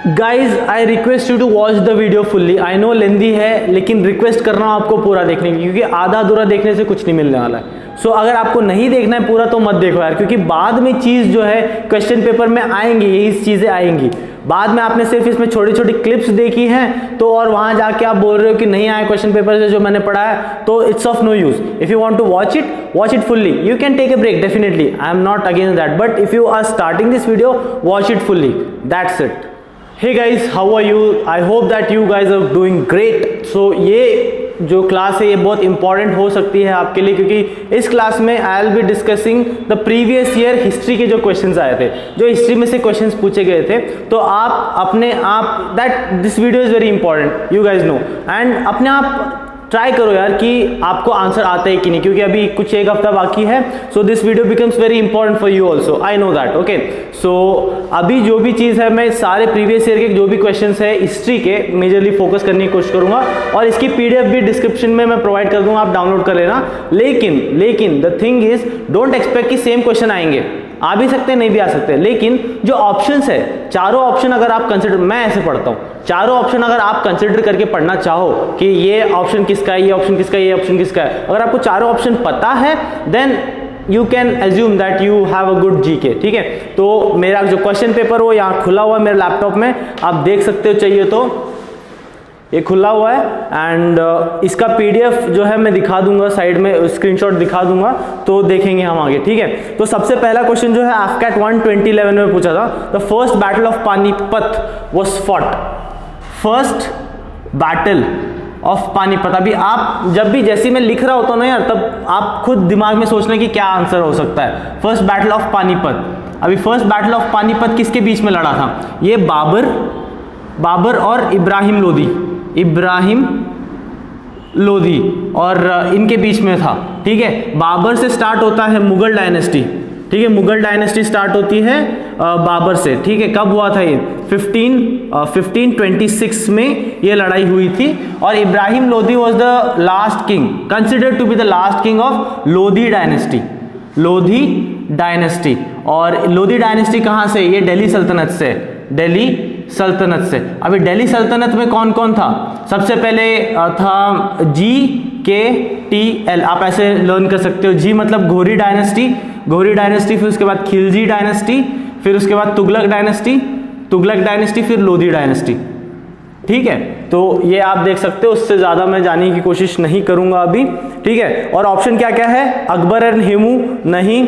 Guys I request you to watch the video fully. I know lengthy है, लेकिन request कर रहा हूँ आपको पूरा देखने की, क्योंकि आधा अधूरा देखने से कुछ नहीं मिलने वाला है। सो अगर आपको नहीं देखना है पूरा तो मत देखो यार, क्योंकि बाद में चीज़ जो है क्वेश्चन पेपर में आएंगी, यही चीज़ें आएंगी। बाद में आपने सिर्फ इसमें छोटी छोटी क्लिप्स देखी हैं तो, और वहाँ जाके आप बोल रहे हो कि नहीं आए क्वेश्चन पेपर से जो मैंने पढ़ा है, तो it's of no use. If you want to watch it fully. You can take a break definitely, I am not against that, but if you are starting this video, watch it fully, that's it. Hey guys, how are you? I hope that you guys are doing great. So ये जो class है ये बहुत important हो सकती है आपके लिए, क्योंकि इस क्लास में I will be discussing the previous year history के जो क्वेश्चंस आए थे, जो हिस्ट्री में से क्वेश्चंस पूछे गए थे। तो आप अपने आप that this video is very important, you guys know, and अपने आप ट्राई करो यार कि आपको आंसर आता है कि नहीं, क्योंकि अभी कुछ एक हफ्ता बाकी है। So this video becomes very important for you also, I know that. Okay, so अभी जो भी चीज़ है, मैं सारे प्रीवियस ईयर के जो भी क्वेश्चंस है हिस्ट्री के मेजरली फोकस करने की कोशिश करूंगा, और इसकी पीडीएफ भी डिस्क्रिप्शन में मैं प्रोवाइड कर दूंगा, आप डाउनलोड कर लेना। लेकिन the thing is, don't expect कि सेम क्वेश्चन आएंगे। आ भी सकते हैं, नहीं भी आ सकते, लेकिन जो ऑप्शंस है, चारों ऑप्शन अगर आप कंसिडर, मैं ऐसे पढ़ता हूँ, चारों ऑप्शन अगर आप कंसिडर करके पढ़ना चाहो कि ये ऑप्शन किसका है, ये ऑप्शन किसका है, ये ऑप्शन किसका है, अगर आपको चारों ऑप्शन पता है, then you can assume that you have a good GK. ठीक है, तो मेरा जो क्वेश्चन पेपर वो यहाँ खुला हुआ है मेरे लैपटॉप में, आप देख सकते हो, चाहिए तो ये खुला हुआ है। एंड इसका पीडीएफ जो है मैं दिखा दूंगा, साइड में स्क्रीनशॉट दिखा दूंगा, तो देखेंगे हम आगे। ठीक है, तो सबसे पहला क्वेश्चन जो है AFCAT 1 2011 में पूछा था, the first battle of Panipat was fought. First battle of Panipat, अभी आप जब भी जैसे मैं लिख रहा होता हूँ ना यार, तब आप खुद दिमाग में सोचना कि क्या आंसर हो सकता है। फर्स्ट बैटल ऑफ पानीपत, अभी फर्स्ट बैटल ऑफ पानीपत किसके बीच में लड़ा था? ये बाबर और इब्राहिम लोदी और इनके बीच में था। ठीक है, बाबर से स्टार्ट होता है मुगल डायनेस्टी। ठीक है, मुगल डायनेस्टी स्टार्ट होती है बाबर से। ठीक है, कब हुआ था ये? 1526 में ये लड़ाई हुई थी, और Ibrahim Lodi was the last king, considered to be the last king of Lodhi dynasty. और लोधी डायनेस्टी कहाँ से? ये दिल्ली सल्तनत से, अभी दिल्ली सल्तनत में कौन कौन था? सबसे पहले था GKTL, आप ऐसे लर्न कर सकते हो। जी मतलब घोरी डायनेस्टी, फिर उसके बाद खिलजी डायनेस्टी, फिर उसके बाद तुगलक डायनेस्टी, फिर लोधी डायनेस्टी। ठीक है, तो ये आप देख सकते हो, उससे ज्यादा मैं जाने की कोशिश नहीं करूंगा अभी। ठीक है, और ऑप्शन क्या क्या है? अकबर एंड हेमू नहीं,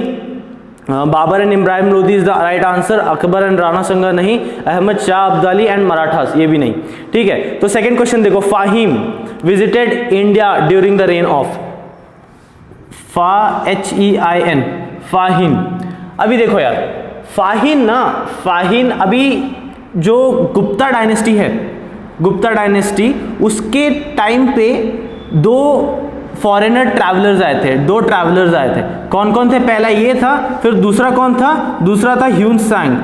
Babur and Ibrahim Lodhi is the right answer, Akbar and Rana Sanga नहीं, अहमद शाह अब्दाली एंड मराठास ये भी नहीं। ठीक है, तो सेकंड क्वेश्चन देखो, Fahien visited India during the reign of HEIN, Fahien. अभी देखो यार, फाहिन अभी जो गुप्ता डायनेस्टी है, गुप्ता डायनेस्टी, उसके टाइम पे दो फॉरेनर ट्रैवलर्स आए थे, कौन कौन थे? पहला ये था, फिर दूसरा कौन था? दूसरा था ह्यून सांग,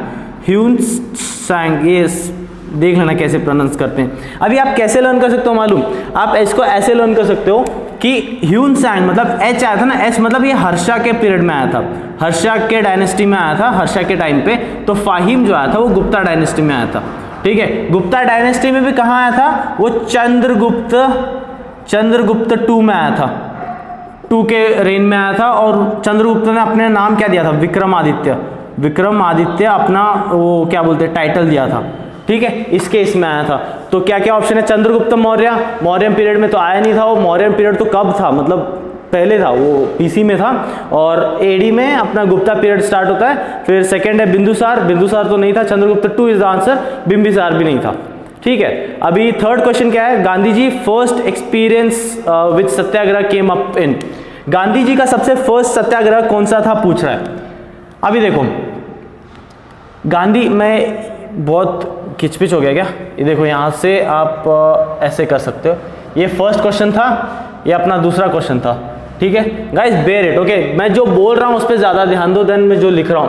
ये देख लेना कैसे प्रोनाउंस करते हैं। अभी आप कैसे लर्न कर सकते हो मालूम? आप इसको ऐसे लर्न कर सकते हो कि ह्यून सांग मतलब H आया था ना, H मतलब ये हर्षा के पीरियड में आया था, हर्षा के डायनेस्टी में आया था, हर्षा के टाइम पे। तो फाहिम जो आया था वो गुप्ता डायनेस्टी में आया था। ठीक है, गुप्ता डायनेस्टी में भी कहाँ आया था? वो चंद्रगुप्त 2 में आया था, 2 के रेन में आया था। और चंद्रगुप्त ने अपने नाम क्या दिया था? विक्रमादित्य अपना वो क्या बोलते हैं, टाइटल दिया था। ठीक है, इसके इसमें आया था। तो क्या क्या ऑप्शन है? चंद्रगुप्त मौर्य पीरियड में तो आया नहीं था, वो मौर्य पीरियड तो कब था, मतलब पहले था, वो PC में था, और AD में अपना गुप्ता पीरियड स्टार्ट होता है। फिर सेकंड है बिंदुसार तो नहीं था, Chandragupta 2 is the answer, Bimbisara भी नहीं था। ठीक है, अभी थर्ड क्वेश्चन क्या है? Gandhi ji first experience with satyagraha came up in, Gandhi ji का सबसे फर्स्ट सत्याग्रह कौन सा था पूछ रहा है। अभी देखो गांधी, मैं बहुत खिचपिच हो गया क्या? ये देखो यहाँ से आप ऐसे कर सकते हो, ये फर्स्ट क्वेश्चन था, ये अपना दूसरा क्वेश्चन था। ठीक है गाइस, बेयर इट। ओके, मैं जो बोल रहा हूँ उस पर ज्यादा ध्यान दो, देन मैं जो लिख रहा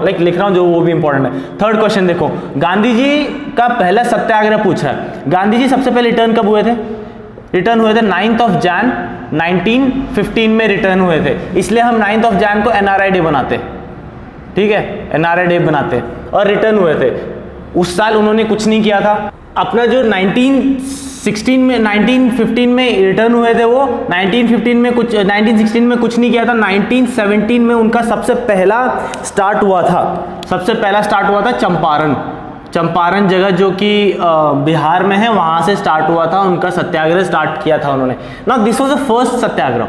हूँ जो वो भी इंपॉर्टेंट है। थर्ड क्वेश्चन देखो, गांधी जी का पहला सत्याग्रह पूछ रहा है। गांधी जी सबसे पहले रिटर्न कब हुए थे? 9th of Jan 1915 में रिटर्न हुए थे, इसलिए हम 9th of Jan को NRI डे बनाते। ठीक है, NRI डे बनाते, और रिटर्न हुए थे। उस साल उन्होंने कुछ नहीं किया था। अपना जो 1915 में रिटर्न हुए थे वो 1916 में कुछ नहीं किया था। 1917 में उनका सबसे पहला स्टार्ट हुआ था चंपारण जगह जो कि बिहार में है, वहाँ से स्टार्ट हुआ था उनका सत्याग्रह स्टार्ट किया था उन्होंने। ना दिस वाज द फर्स्ट सत्याग्रह,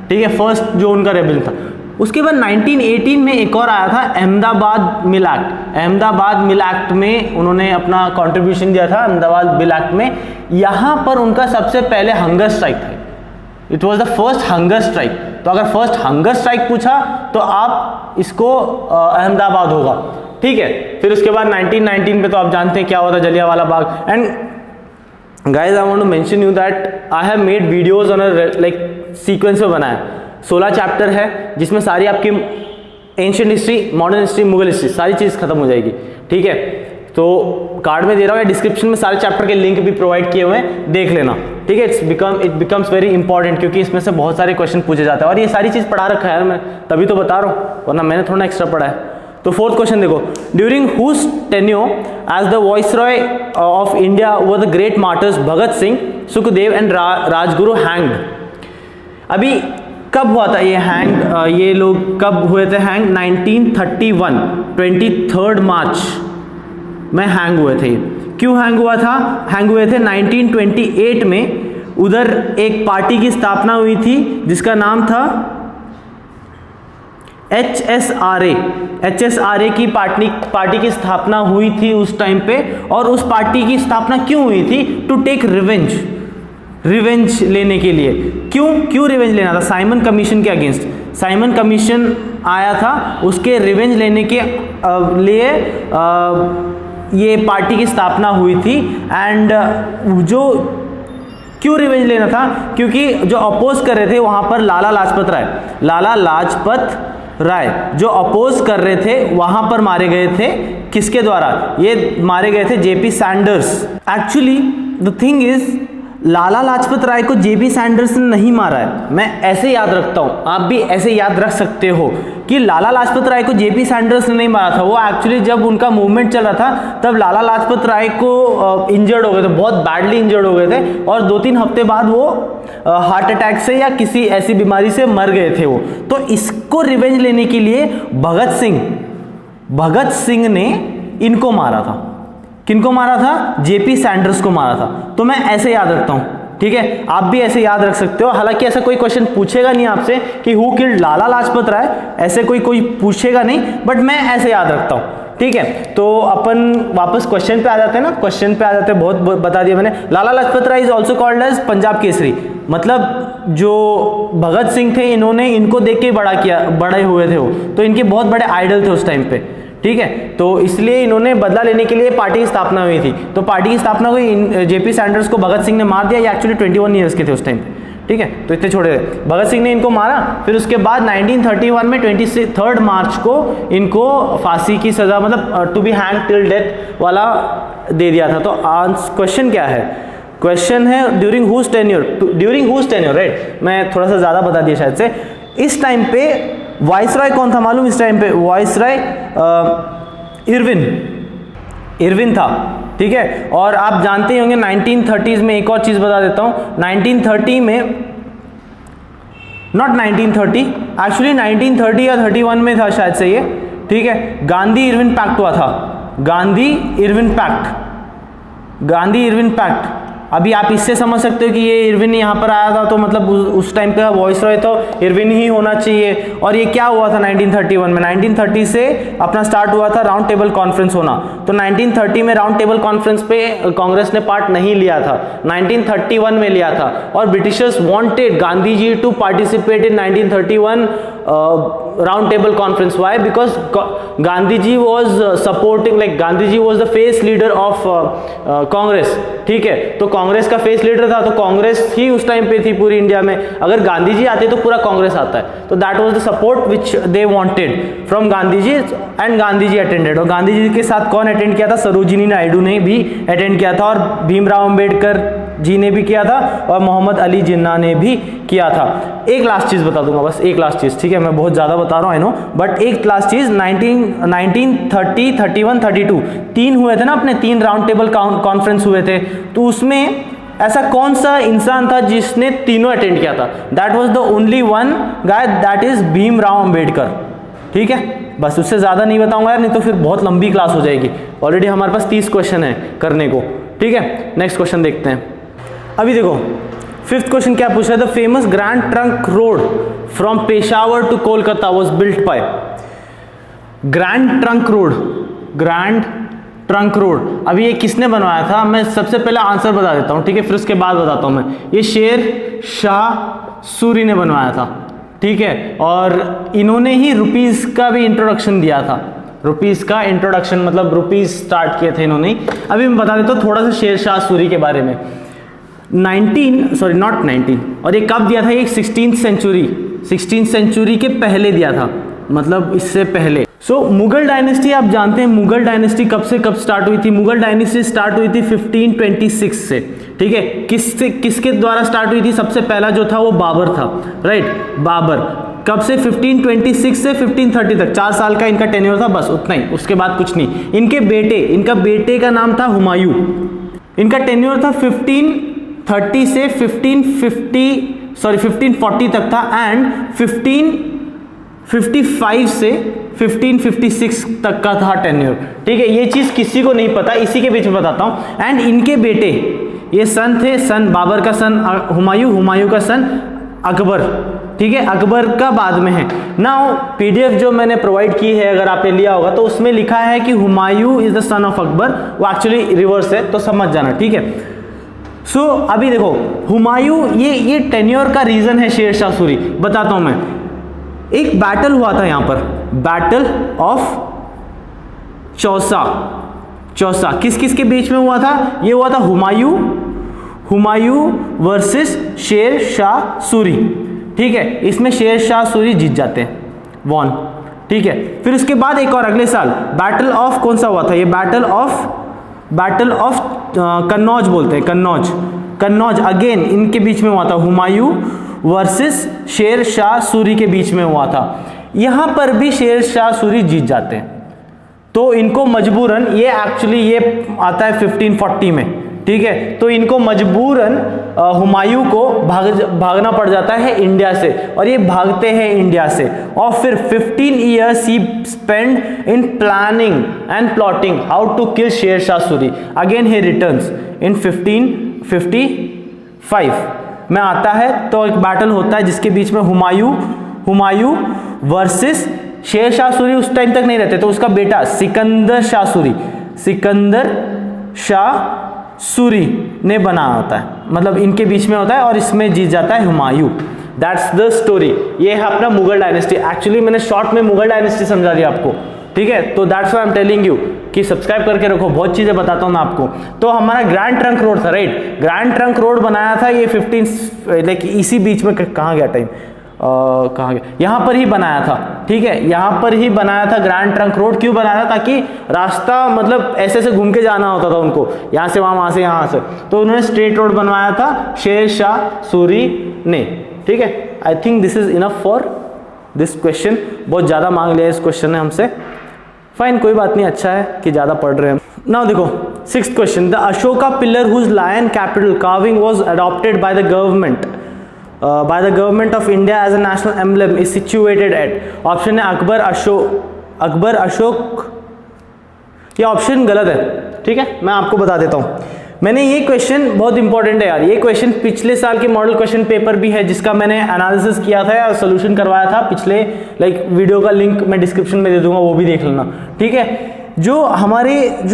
ठीक है, फर्स्ट जो उनका रेबेलियन था। उसके बाद 1918 में एक और आया था अहमदाबाद मिल एक्ट में उन्होंने अपना कंट्रीब्यूशन दिया था। अहमदाबाद मिल एक्ट में यहाँ पर उनका सबसे पहले हंगर स्ट्राइक था। It was the first hunger strike. तो अगर फर्स्ट हंगर स्ट्राइक पूछा तो आप इसको अहमदाबाद होगा, ठीक है। फिर उसके बाद 1919 पे तो आप जानते हैं क्या हुआ था, Jallianwala Bagh. And guys I want to mention you that I have made videos on like sequence में बनाया। 16 चैप्टर है जिसमें सारी आपकी ancient history, modern history, Mughal history सारी चीज़ खत्म हो जाएगी, ठीक है। तो कार्ड में दे रहा हूँ या डिस्क्रिप्शन में सारे चैप्टर के लिंक भी प्रोवाइड किए हुए हैं, देख लेना, ठीक है। इट बिकम्स वेरी इंपॉर्टेंट क्योंकि इसमें से बहुत सारे क्वेश्चन पूछे जाते हैं और ये सारी चीज़ पढ़ा रखा है मैं, तभी तो बता रहा हूँ, वरना मैंने थोड़ा एक्स्ट्रा पढ़ा है। तो फोर्थ क्वेश्चन देखो, during whose tenure as the viceroy of India were the great martyrs Bhagat Singh, Sukhdev and Rajguru hanged. अभी कब हुआ था ये हैंग, ये लोग कब हुए थे हैंग? 1931 23 मार्च में हैंग हुए थे। क्यों हैंग हुआ था? हैंग हुए थे 1928 में, उधर एक पार्टी की स्थापना हुई थी जिसका नाम था HSRA की पार्टी की स्थापना हुई थी उस टाइम पे। और उस पार्टी की स्थापना क्यों हुई थी? टू टेक रिवेंज लेने के लिए। क्यों रिवेंज लेना था? साइमन कमीशन के अगेंस्ट, साइमन कमीशन आया था, उसके रिवेंज लेने के लिए ये पार्टी की स्थापना हुई थी। एंड जो क्यों रिवेंज लेना था? क्योंकि जो अपोज कर रहे थे वहां पर लाला लाजपत राय जो अपोज कर रहे थे वहां पर मारे गए थे। किसके द्वारा? ये मारे गए थे J P Saunders. Actually the thing is, Lala Lajpat Rai को जेपी सैंडर्स ने नहीं मारा है। मैं ऐसे याद रखता हूं, आप भी ऐसे याद रख सकते हो कि लाला लाजपत राय को जेपी सैंडर्स ने नहीं मारा था। वो एक्चुअली जब उनका मूवमेंट चल रहा था तब लाला लाजपत राय को इंजर्ड हो गए थे, बहुत बैडली इंजर्ड हो गए थे और 2-3 हफ्ते बाद वो हार्ट अटैक से या किसी ऐसी बीमारी से मर गए थे वो। तो इसको रिवेंज लेने के लिए भगत सिंह ने इनको मारा था। किनको मारा था? जेपी सैंडर्स को मारा था। तो मैं ऐसे याद रखता हूं, ठीक है, आप भी ऐसे याद रख सकते हो। हालांकि ऐसा कोई क्वेश्चन पूछेगा नहीं आपसे कि हु किल्ड लाला लाजपत राय, ऐसे कोई पूछेगा नहीं, बट मैं ऐसे याद रखता हूं, ठीक है। तो अपन वापस क्वेश्चन पे आ जाते हैं ना, क्वेश्चन पे आ जाते हैं। बहुत बता दिया मैंने। Lala Lajpat Rai is also called as Punjab Kesari. मतलब जो भगत सिंह थे इन्होंने इनको देख के बड़े हुए थे वो, तो इनके बहुत बड़े आइडल थे उस टाइम पे, ठीक है। तो इसलिए इन्होंने बदला लेने के लिए पार्टी की स्थापना हुई थी। तो पार्टी की स्थापना हुई, जेपी सैंडर्स को भगत सिंह ने मार दिया। ये एक्चुअली 21 ईयर्स के थे उस टाइम पे, ठीक है। तो इतने छोटे थे। भगत सिंह ने इनको मारा। फिर उसके बाद 1931 में 23 मार्च को इनको फांसी की सजा, मतलब to be hang till death वाला दे दिया था। तो क्वेश्चन क्या है? क्वेश्चन है ड्यूरिंग हुज टेन्योर, राइट। मैं थोड़ा सा ज़्यादा बता दिया शायद से। इस टाइम पे वाइसरॉय कौन था मालूम? इस टाइम पे वाइसरॉय इरविन था, ठीक है। और आप जानते ही होंगे 1930s में, एक और चीज़ बता देता हूँ, 1930 में, नॉट 1930, एक्चुअली 1930 या 31 में था शायद से ये, ठीक है। गांधी इरविन पैक्ट हुआ था। Gandhi Irwin pact. अभी आप इससे समझ सकते हो कि ये इरविन यहाँ पर आया था, तो मतलब उस टाइम का वॉइसरॉय तो इरविन ही होना चाहिए। और ये क्या हुआ था 1931 में? 1930 से अपना स्टार्ट हुआ था राउंड टेबल कॉन्फ्रेंस होना। तो 1930 में राउंड टेबल कॉन्फ्रेंस पे कांग्रेस ने पार्ट नहीं लिया था, 1931 में लिया था। और Britishers wanted Gandhi ji to participate in 1931 round table conference. Why? Because Gandhi ji was supporting, like Gandhi ji was the face leader of Congress, ठीक है। तो कांग्रेस का फेस लीडर था, तो कांग्रेस ही उस टाइम पे थी पूरी इंडिया में। अगर गांधी जी आते तो पूरा कांग्रेस आता है। तो that was the support which they wanted from Gandhi ji, and Gandhi ji attended. और गांधी जी के साथ कौन अटेंड किया था? सरोजिनी नायडू ने भी अटेंड किया था। और भीमराव अंबेडकर जी ने भी किया था और मोहम्मद अली जिन्ना ने भी किया था। एक लास्ट चीज़ बता दूंगा, बस एक लास्ट चीज़, ठीक है, मैं बहुत ज़्यादा बता रहा हूँ आई नो, बट एक लास्ट चीज़, 1930, 31, 32 तीन हुए थे ना अपने, 3 राउंड टेबल कॉन्फ्रेंस हुए थे, तो उसमें ऐसा कौन सा इंसान था जिसने तीनों अटेंड किया था? That was the only one guy, that is Bhimrao Ambedkar. ठीक है, बस उससे ज़्यादा नहीं बताऊंगा यार, नहीं तो फिर बहुत लंबी क्लास हो जाएगी। ऑलरेडी हमारे पास 30 क्वेश्चन है करने को। ठीक है, नेक्स्ट क्वेश्चन देखते हैं। अभी देखो 5th क्वेश्चन क्या पूछा है, the famous Grand Trunk Road from Peshawar to Kolkata was built by. Grand Trunk Road, Grand Trunk Road, अभी ये किसने बनवाया था? मैं सबसे पहले आंसर बता देता हूँ, ठीक है, फिर उसके बाद बताता हूँ मैं। ये शेर शाह सूरी ने बनवाया था, ठीक है, और इन्होंने ही रुपीस का भी इंट्रोडक्शन दिया था। रुपीस का इंट्रोडक्शन मतलब रुपीस स्टार्ट किए थे इन्होंने। अभी मैं बता देता हूँ थोड़ा सा शेर शाह सूरी के बारे में। 19 और ये कब दिया था? ये 16th सेंचुरी के पहले दिया था, मतलब इससे पहले। सो मुगल डायनेस्टी आप जानते हैं, मुगल डायनेस्टी कब से कब स्टार्ट हुई थी? मुगल डायनेस्टी स्टार्ट हुई थी 1526 से, ठीक है। किसके द्वारा स्टार्ट हुई थी? सबसे पहला जो था वो बाबर था, राइट, बाबर। कब से? 1526 से 1530 तक, 4 साल का इनका टेन्योर था, बस उतना ही, उसके बाद कुछ नहीं। इनका बेटे का नाम था हुमायूं। इनका टेन्योर था 1530 से 1540 तक था, एंड 1555 से 1556 तक का था टेन्योर, ठीक है। ये चीज किसी को नहीं पता, इसी के बीच में बताता हूं। एंड इनके बेटे, ये सन थे, सन बाबर का सन हुमायूं का सन अकबर, ठीक है, अकबर का बाद में है। नाउ पीडीएफ जो मैंने प्रोवाइड की है, अगर आपने लिया होगा तो उसमें लिखा है कि Humayun is the son of Akbar, वो एक्चुअली रिवर्स है, तो समझ जाना, ठीक है। सो अभी देखो हुमायूं, ये टेन्योर का रीजन है शेर शाह सूरी, बताता हूं मैं। एक बैटल हुआ था यहां पर, बैटल ऑफ चौसा। किस के बीच में हुआ था? ये हुआ था हुमायूं वर्सेस शेर शाह सूरी, ठीक है। इसमें शेर शाह सूरी जीत जाते हैं, वॉन, ठीक है। फिर उसके बाद एक और अगले साल बैटल ऑफ कौन सा हुआ था? ये बैटल ऑफ कन्नौज बोलते हैं, कन्नौज अगेन इनके बीच में हुआ था, हुमायूं वर्सेस शेर शाह सूरी के बीच में हुआ था। यहां पर भी शेर शाह सूरी जीत जाते हैं, तो इनको मजबूरन, ये एक्चुअली ये आता है 1540 में, ठीक है, तो इनको मजबूरन हुमायूं को भागना पड़ जाता है इंडिया से, और ये भागते हैं इंडिया से। और फिर 15 years he spend in planning and plotting how to kill Sher Shah Suri. Again he returns in 1555 में आता है, तो एक बैटल होता है जिसके बीच में हुमायूं वर्सेस शेर शाह सूरी उस टाइम तक नहीं रहते, तो उसका बेटा सिकंदर शाह सूरी ने बना होता है, मतलब इनके बीच में होता है, और इसमें जीत जाता है हुमायूं। That's the story. ये है अपना मुगल डायनेस्टी। एक्चुअली मैंने शॉर्ट में मुगल डायनेस्टी समझा दिया आपको, ठीक है, तो that's why I am telling you कि सब्सक्राइब करके रखो, बहुत चीजें बताता हूं मैं आपको। तो हमारा ग्रैंड ट्रंक रोड था, राइट, ग्रैंड ट्रंक रोड बनाया था ये 15 लाइक इसी बीच में, कहाँ गया टाइम, कहाँ गया, यहाँ पर ही बनाया था, ठीक है, यहाँ पर ही बनाया था ग्रैंड ट्रंक रोड। क्यों बनाया था? ताकि रास्ता मतलब ऐसे घूम के जाना होता था उनको, यहाँ से वहाँ से यहाँ से, तो उन्होंने स्ट्रेट रोड बनवाया था शेर शाह सूरी ने, ठीक है। I think this is enough for this question. बहुत ज़्यादा मांग लिया इस क्वेश्चन ने हमसे, फाइन, कोई बात नहीं, अच्छा है कि ज़्यादा पढ़ रहे हैं। नाउ देखो 6th question, the Ashoka pillar whose lion capital carving was adopted by the government of India as a national emblem is situated at. Option है अकबर अशोक, ये ऑप्शन गलत है, ठीक है, मैं आपको बता देता हूँ। मैंने ये क्वेश्चन बहुत इंपॉर्टेंट है यार, ये क्वेश्चन पिछले साल के मॉडल क्वेश्चन पेपर भी है, जिसका मैंने एनालिसिस किया था या सोल्यूशन करवाया था पिछले, लाइक वीडियो का लिंक मैं डिस्क्रिप्शन में दे दूंगा, वो भी देख लेना, ठीक है। जो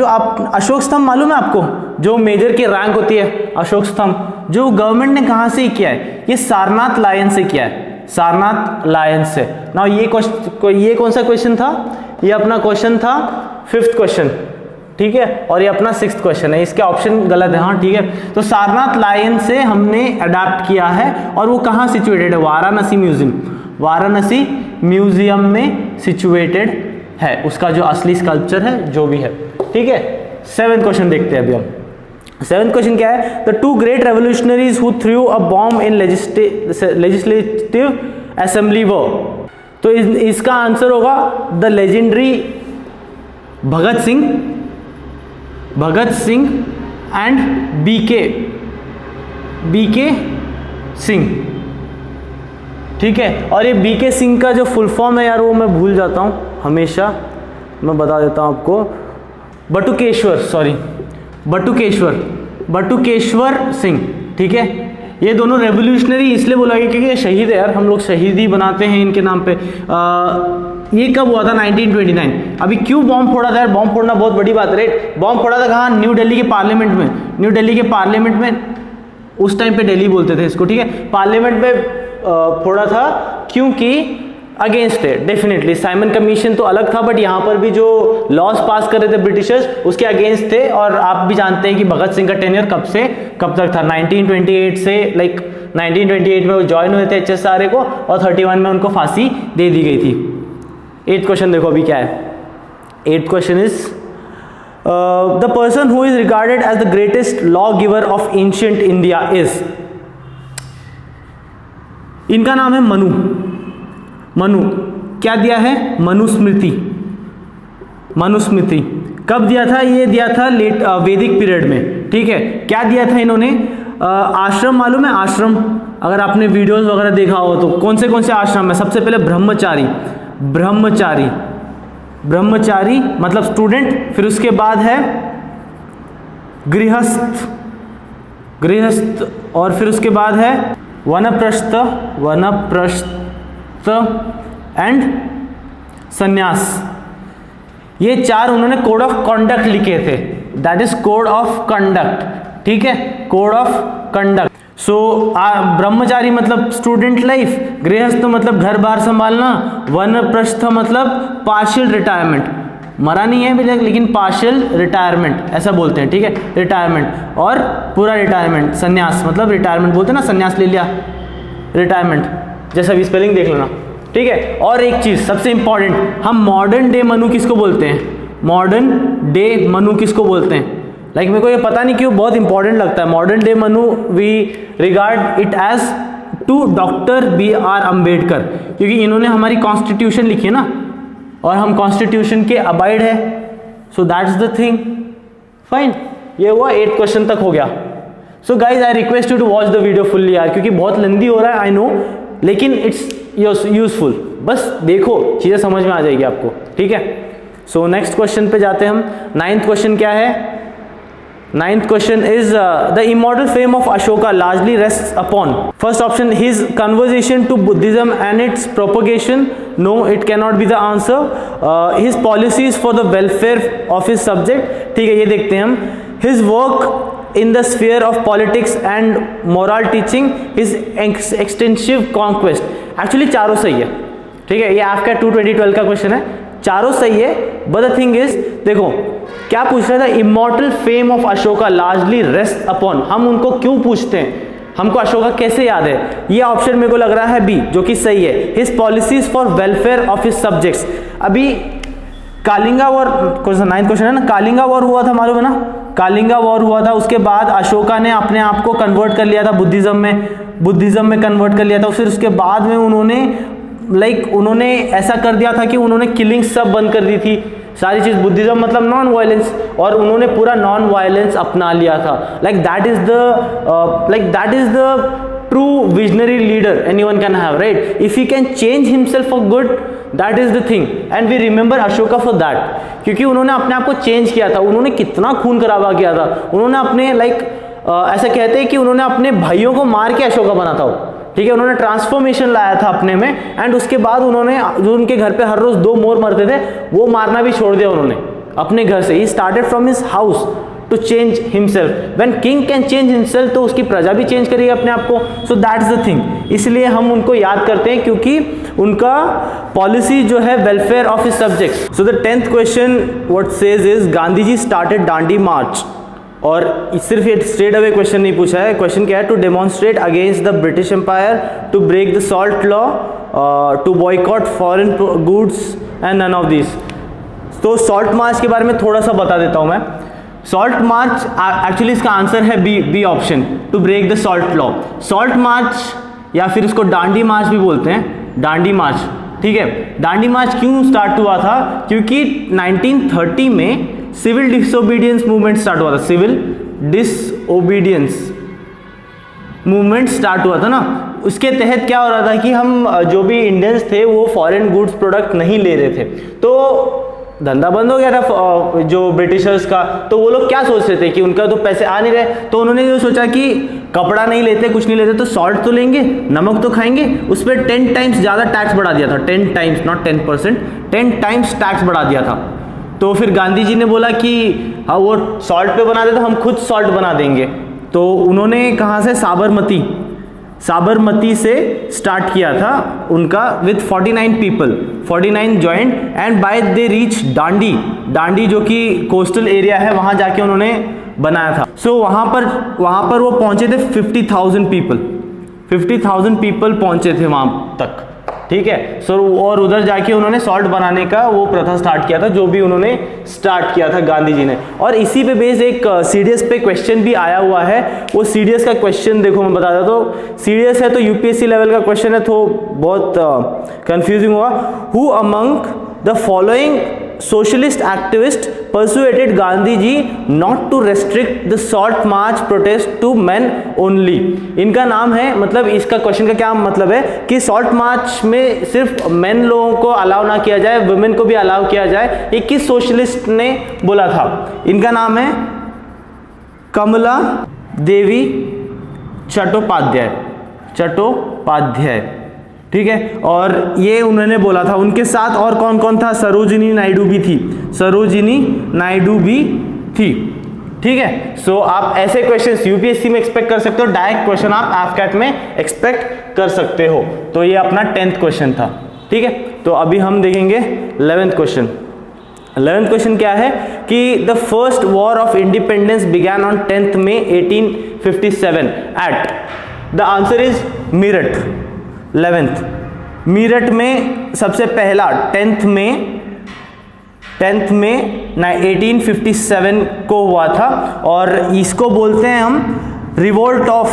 आप अशोक स्तंभ मालूम है आपको, जो मेजर की रैंक होती है अशोक स्तंभ, जो गवर्नमेंट ने कहाँ से किया है? ये सारनाथ लायन से किया है, सारनाथ लायन से। ना ये कौन सा क्वेश्चन था? ये अपना क्वेश्चन था 5th क्वेश्चन, ठीक है, और ये अपना 6th क्वेश्चन है, इसके ऑप्शन गलत है, हाँ, ठीक है। तो सारनाथ लायन से हमने अडॉप्ट किया है, और वो कहाँ सिचुएटेड है? वाराणसी म्यूजियम में सिचुएटेड है, उसका जो असली स्कल्पचर है, जो भी है, ठीक है। 7th क्वेश्चन देखते हैं अभी हम। सेवेंथ क्वेश्चन क्या है, the two great revolutionaries who threw a bomb in legislative assembly वो, तो इसका आंसर होगा the legendary Bhagat Singh and BK Singh, ठीक है। और ये बीके सिंह का जो फुल फॉर्म है यार वो मैं भूल जाता हूँ हमेशा, मैं बता देता हूँ आपको, बटुकेश्वर सिंह, ठीक है। ये दोनों रेवोल्यूशनरी इसलिए बोला गया क्योंकि ये शहीद है यार, हम लोग शहीद ही बनाते हैं इनके नाम पे। ये कब हुआ था? 1929। अभी क्यों बॉम्ब फोड़ा था यार? बॉम्ब फोड़ना बहुत बड़ी बात है, राइट। बॉम्ब फोड़ा था कहाँ? न्यू दिल्ली के पार्लियामेंट में, उस टाइम पे दिल्ली बोलते थे इसको, ठीक है। पार्लियामेंट में फोड़ा था क्योंकि अगेंस्ट है, डेफिनेटली साइमन कमीशन तो अलग था, बट यहाँ पर भी जो लॉज पास कर रहे थे ब्रिटिशर्स उसके अगेंस्ट थे। और आप भी जानते हैं कि भगत सिंह का टेन्योर कब से कब तक था, 1928 से, लाइक 1928 में वो ज्वाइन हुए थे HSRA को, और 31 में उनको फांसी दे दी गई थी। 8th क्वेश्चन देखो अभी क्या है। 8th question is the person who is regarded as the greatest law giver of ancient India is, इनका नाम है मनु। क्या दिया है? मनुस्मृति। कब दिया था? ये दिया था लेट वैदिक पीरियड में, ठीक है। क्या दिया था इन्होंने? आश्रम मालूम है? आश्रम, अगर आपने वीडियोस वगैरह देखा हो तो कौन से आश्रम है? सबसे पहले ब्रह्मचारी मतलब स्टूडेंट, फिर उसके बाद है गृहस्थ, और फिर उसके बाद है वनप्रस्थ एंड सन्यास। ये 4 उन्होंने कोड ऑफ कंडक्ट लिखे थे, that is code of conduct, ठीक है, कोड ऑफ कंडक्ट। सो ब्रह्मचारी मतलब स्टूडेंट लाइफ, गृहस्थ मतलब घर बार संभालना, वनप्रस्थ मतलब पार्शियल रिटायरमेंट, मरा नहीं है लेकिन पार्शियल रिटायरमेंट ऐसा बोलते हैं, ठीक है, रिटायरमेंट, और पूरा रिटायरमेंट। सन्यास मतलब रिटायरमेंट बोलते हैं ना, सन्यास ले लिया, रिटायरमेंट जैसा भी स्पेलिंग देख लेना, ठीक है। और एक चीज सबसे इंपॉर्टेंट, हम मॉडर्न डे मनु किसको बोलते हैं? लाइक मेरे को ये पता नहीं क्यों बहुत इंपॉर्टेंट लगता है modern day Manu, we regard it as to doctor BR Ambedkar, क्योंकि इन्होंने हमारी कॉन्स्टिट्यूशन लिखी है ना, और हम कॉन्स्टिट्यूशन के अबाइड है, so that's the thing. Fine, ये हुआ 8th क्वेश्चन तक हो गया। So guys I request you to watch the video fully यार, क्योंकि बहुत लेंदी हो रहा है आई नो, लेकिन इट्स यूजफुल, बस देखो चीजें समझ में आ जाएगी आपको, ठीक है। सो नेक्स्ट क्वेश्चन पे जाते हैं हम। 9th क्वेश्चन क्या है? 9th question is the immortal fame of Ashoka largely rests upon, first option, his conversion to Buddhism and its propagation, no it cannot be the answer, his policies for the welfare of his subject, ठीक है, ये देखते हैं हम, his work in the sphere of politics and moral teaching, his extensive conquest। Actually चारों सही है, ठीक है, ये आपका 2012 का क्वेश्चन है, चारों सही है, बट द थिंग इज देखो क्या पूछ रहा था, immortal fame of Ashoka largely rest upon, हम उनको क्यों पूछते हैं, हमको अशोका कैसे याद है? ये ऑप्शन मेरे को लग रहा है बी, जो कि सही है, his policies for welfare of his subjects. अभी कालिंगा वॉर, कौन सा 9th क्वेश्चन है ना, कालिंगा वॉर हुआ था मालूम है ना, कालिंगा वॉर हुआ था, उसके बाद अशोका ने अपने आप को कन्वर्ट कर लिया था बुद्धिज्म में कन्वर्ट कर लिया था, फिर उसके बाद में उन्होंने ऐसा कर दिया था कि उन्होंने किलिंग सब बंद कर दी थी, सारी चीज, बुद्धिज्म मतलब नॉन वायलेंस, और उन्होंने पूरा नॉन वायलेंस अपना लिया था। Like that is the true visionary leader anyone can have, right? If he can change himself for good, that is the thing, and we remember Ashoka for that, क्योंकि उन्होंने अपने आप को चेंज किया था, उन्होंने कितना खून खराबा किया था, उन्होंने अपने ऐसा कहते हैं कि उन्होंने अपने भाइयों को मार के अशोका बना था, ठीक है, उन्होंने ट्रांसफॉर्मेशन लाया था अपने में, एंड उसके बाद उन्होंने जो उनके घर पे हर रोज 2 मोर मरते थे, वो मारना भी छोड़ दिया उन्होंने अपने घर से। He started from his house to change himself, when king can change himself, तो उसकी प्रजा भी चेंज करेगी अपने आप को, सो दैट्स द थिंग, इसलिए हम उनको याद करते हैं क्योंकि उनका पॉलिसी जो है welfare of his subjects. So the 10th question what says is Gandhi ji started Dandi march, और सिर्फ ये स्ट्रेट अवे क्वेश्चन नहीं पूछा है, क्वेश्चन क्या है, to demonstrate against the British empire, to break the salt law, to boycott foreign goods and none of this. तो salt march के बारे में थोड़ा सा बता देता हूं मैं। सॉल्ट मार्च, एक्चुअली इसका आंसर है B option, to break the salt law. Salt march या फिर इसको डांडी मार्च भी बोलते हैं, डांडी मार्च, ठीक है। डांडी मार्च क्यों स्टार्ट हुआ था? क्योंकि 1930 में सिविल डिसोबीडियंस मूवमेंट स्टार्ट हुआ था, सिविल डिसओबीडियंस मूवमेंट स्टार्ट हुआ था ना। उसके तहत क्या हो रहा था कि हम जो भी इंडियंस थे वो फॉरेन गुड्स प्रोडक्ट नहीं ले रहे थे, तो धंधा बंद हो गया था जो ब्रिटिशर्स का। तो वो लोग क्या सोच रहे थे कि उनका तो पैसे आ नहीं रहे, तो उन्होंने जो सोचा कि कपड़ा नहीं लेते, कुछ नहीं लेते, तो सॉल्ट तो लेंगे, नमक तो खाएंगे, उस पर 10 टाइम्स ज़्यादा टैक्स बढ़ा दिया था। 10 टाइम्स, नॉट 10%, 10 टाइम्स टैक्स बढ़ा दिया था। तो फिर गांधी जी ने बोला कि हाँ वो सॉल्ट पे बना देते, हम खुद सॉल्ट बना देंगे। तो उन्होंने कहाँ से, साबरमती से स्टार्ट किया था उनका, with 49 people, 49 joint, and by they reach Dandi जो कि कोस्टल एरिया है, वहां जाके उन्होंने बनाया था। सो वहां पर वो पहुंचे थे 50,000 पीपल पहुंचे थे वहां तक, ठीक है। सो और उधर जाके उन्होंने सॉल्ट बनाने का वो प्रथा स्टार्ट किया था, जो भी उन्होंने स्टार्ट किया था गांधी जी ने। और इसी पे बेस्ड एक सीडीएस पे क्वेश्चन भी आया हुआ है। वो सीडीएस का क्वेश्चन देखो, मैं बता देता हूं, तो सीडीएस है तो यूपीएससी लेवल का क्वेश्चन है, तो बहुत कंफ्यूजिंग होगा। Who among the following socialist activist persuaded Gandhi ji not to restrict the salt march protest to men only। इनका नाम है, मतलब इसका क्वेश्चन का क्या मतलब है कि सॉल्ट मार्च में सिर्फ मेन लोगों को अलाउ ना किया जाए, वुमेन को भी अलाउ किया जाए। ये किस सोशलिस्ट ने बोला था? इनका नाम है कमला देवी चट्टोपाध्याय, ठीक है। और ये उन्होंने बोला था, उनके साथ और कौन कौन था? सरोजिनी नायडू भी थी, ठीक है। सो आप ऐसे क्वेश्चंस यूपीएससी में एक्सपेक्ट कर सकते हो, डायरेक्ट क्वेश्चन आप एफकैट में एक्सपेक्ट कर सकते हो। तो ये अपना 10th क्वेश्चन था, ठीक है। तो अभी हम देखेंगे 11th क्वेश्चन। 11th क्वेश्चन क्या है कि the first war of independence began on 10th May 1857 at, the answer is Meerut. 11th Meerut में सबसे पहला 10th में 1857 को हुआ था, और इसको बोलते हैं हम रिवोल्ट ऑफ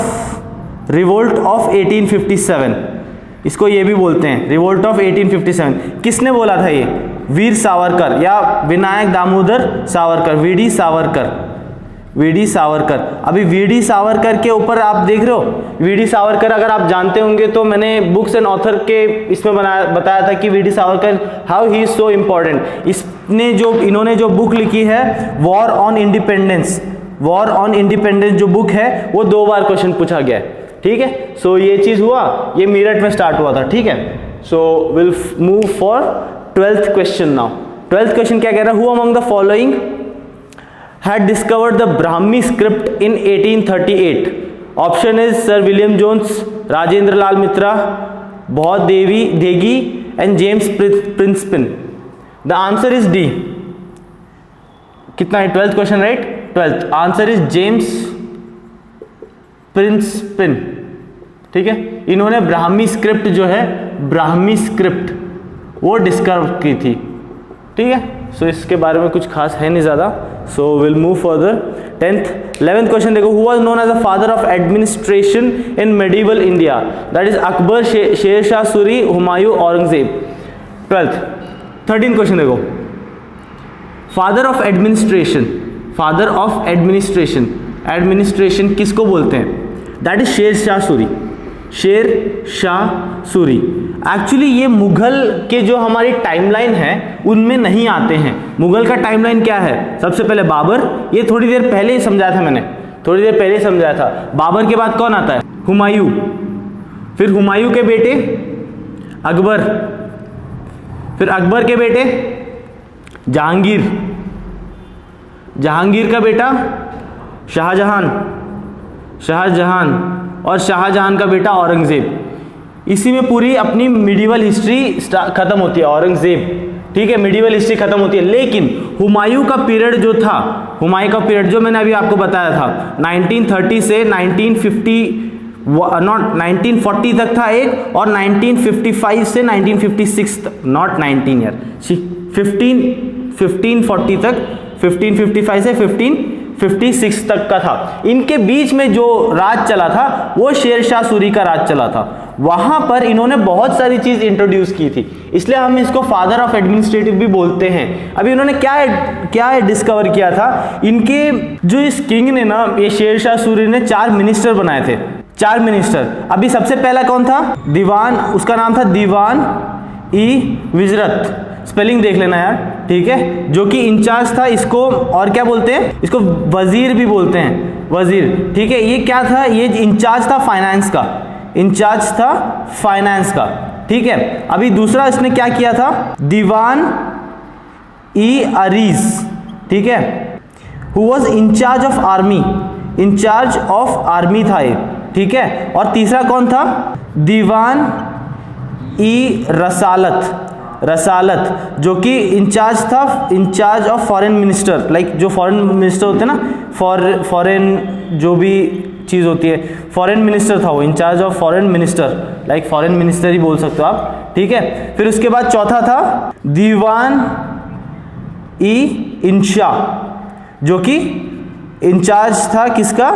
1857, इसको ये भी बोलते हैं रिवोल्ट ऑफ 1857। किसने बोला था ये? वीर सावरकर या विनायक दामोदर सावरकर, वीडी सावरकर। अभी वीडी सावरकर के ऊपर आप देख रहे हो, वीडी सावरकर अगर आप जानते होंगे तो मैंने बुक्स एंड ऑथर के इसमें बताया था कि VD Savarkar how he is so important. इन्होंने जो बुक लिखी है वॉर ऑन इंडिपेंडेंस जो बुक है, वो 2 बार क्वेश्चन पूछा गया है, ठीक है। सो ये चीज हुआ, ये मीरठ में स्टार्ट हुआ था, ठीक है। सो will move for 12th question now. 12th question क्या कह रहा है? Who among the following had discovered the Brahmi script in 1838? Option is Sir William Jones, Rajendra Lal Mitra, Bahut Degi and James Princeton. The answer is D. कितना है? 12th question, right? 12th answer is James Prinsep, ठीक है। इन्होंने Brahmi script जो है, Brahmi script वो discover की थी, ठीक है। सो इसके बारे में कुछ खास है नहीं ज़्यादा। So will move further. 11th question देखो, who was known as the father of administration in medieval India? That is Akbar, Sher Shah Suri, Humayun, Aurangzeb. 13th question देखो, फादर ऑफ एडमिनिस्ट्रेशन किसको बोलते हैं? दैट इज शेर शाह सूरी। एक्चुअली ये मुगल के जो हमारी टाइमलाइन है उनमें नहीं आते हैं। मुगल का टाइमलाइन क्या है? सबसे पहले बाबर, ये थोड़ी देर पहले ही समझाया था बाबर के बाद कौन आता है? हुमायूं, फिर हुमायूं के बेटे अकबर, फिर अकबर के बेटे जहांगीर का बेटा शाहजहां, और शाहजहां का बेटा औरंगजेब। इसी में पूरी अपनी मिडिवल हिस्ट्री खत्म होती है, औरंगजेब, ठीक है, मिडिवल हिस्ट्री खत्म होती है। लेकिन हुमायूं का पीरियड जो था, जो मैंने अभी आपको बताया था 1930 से 1940 तक था एक, और 1955 से 1956 तक, नॉट 19 ईयर, 1540 तक, 1555 से 15 56 तक का था। इनके बीच में जो राज चला था वो शेरशाह सूरी का राज चला था। वहां पर इन्होंने बहुत सारी चीज इंट्रोड्यूस की थी, इसलिए हम इसको फादर ऑफ एडमिनिस्ट्रेटिव भी बोलते हैं। अभी इन्होंने क्या डिस्कवर किया था, इनके जो इस किंग ने ना, ये शेरशाह सूरी ने 4 मिनिस्टर बनाए थे, 4 मिनिस्टर। अभी सबसे पहला कौन था, दीवान, उसका नाम था दीवान ई विजरत, स्पेलिंग देख लेना यार, ठीक है, जो कि इंचार्ज था, इसको और क्या बोलते हैं, इसको वजीर भी बोलते हैं, वजीर, ठीक है। ये क्या था, ये इंचार्ज था फाइनेंस का, इंचार्ज था फाइनेंस का, ठीक है। अभी दूसरा इसने क्या किया था, दीवान ई अरीज, ठीक है, who was in charge of army, in charge of army था ये, ठीक है। और तीसरा कौन था, दीवान ई रसालत, रसालत, जो कि इंचार्ज था, in charge of foreign minister, like जो फॉरेन मिनिस्टर होते हैं ना, फॉरेन जो भी चीज़ होती है, फॉरेन मिनिस्टर था वो, incharge of foreign minister, like foreign minister ही बोल सकते हो आप, ठीक है। फिर उसके बाद चौथा था दीवान ई इंशा, जो कि इंचार्ज था किसका,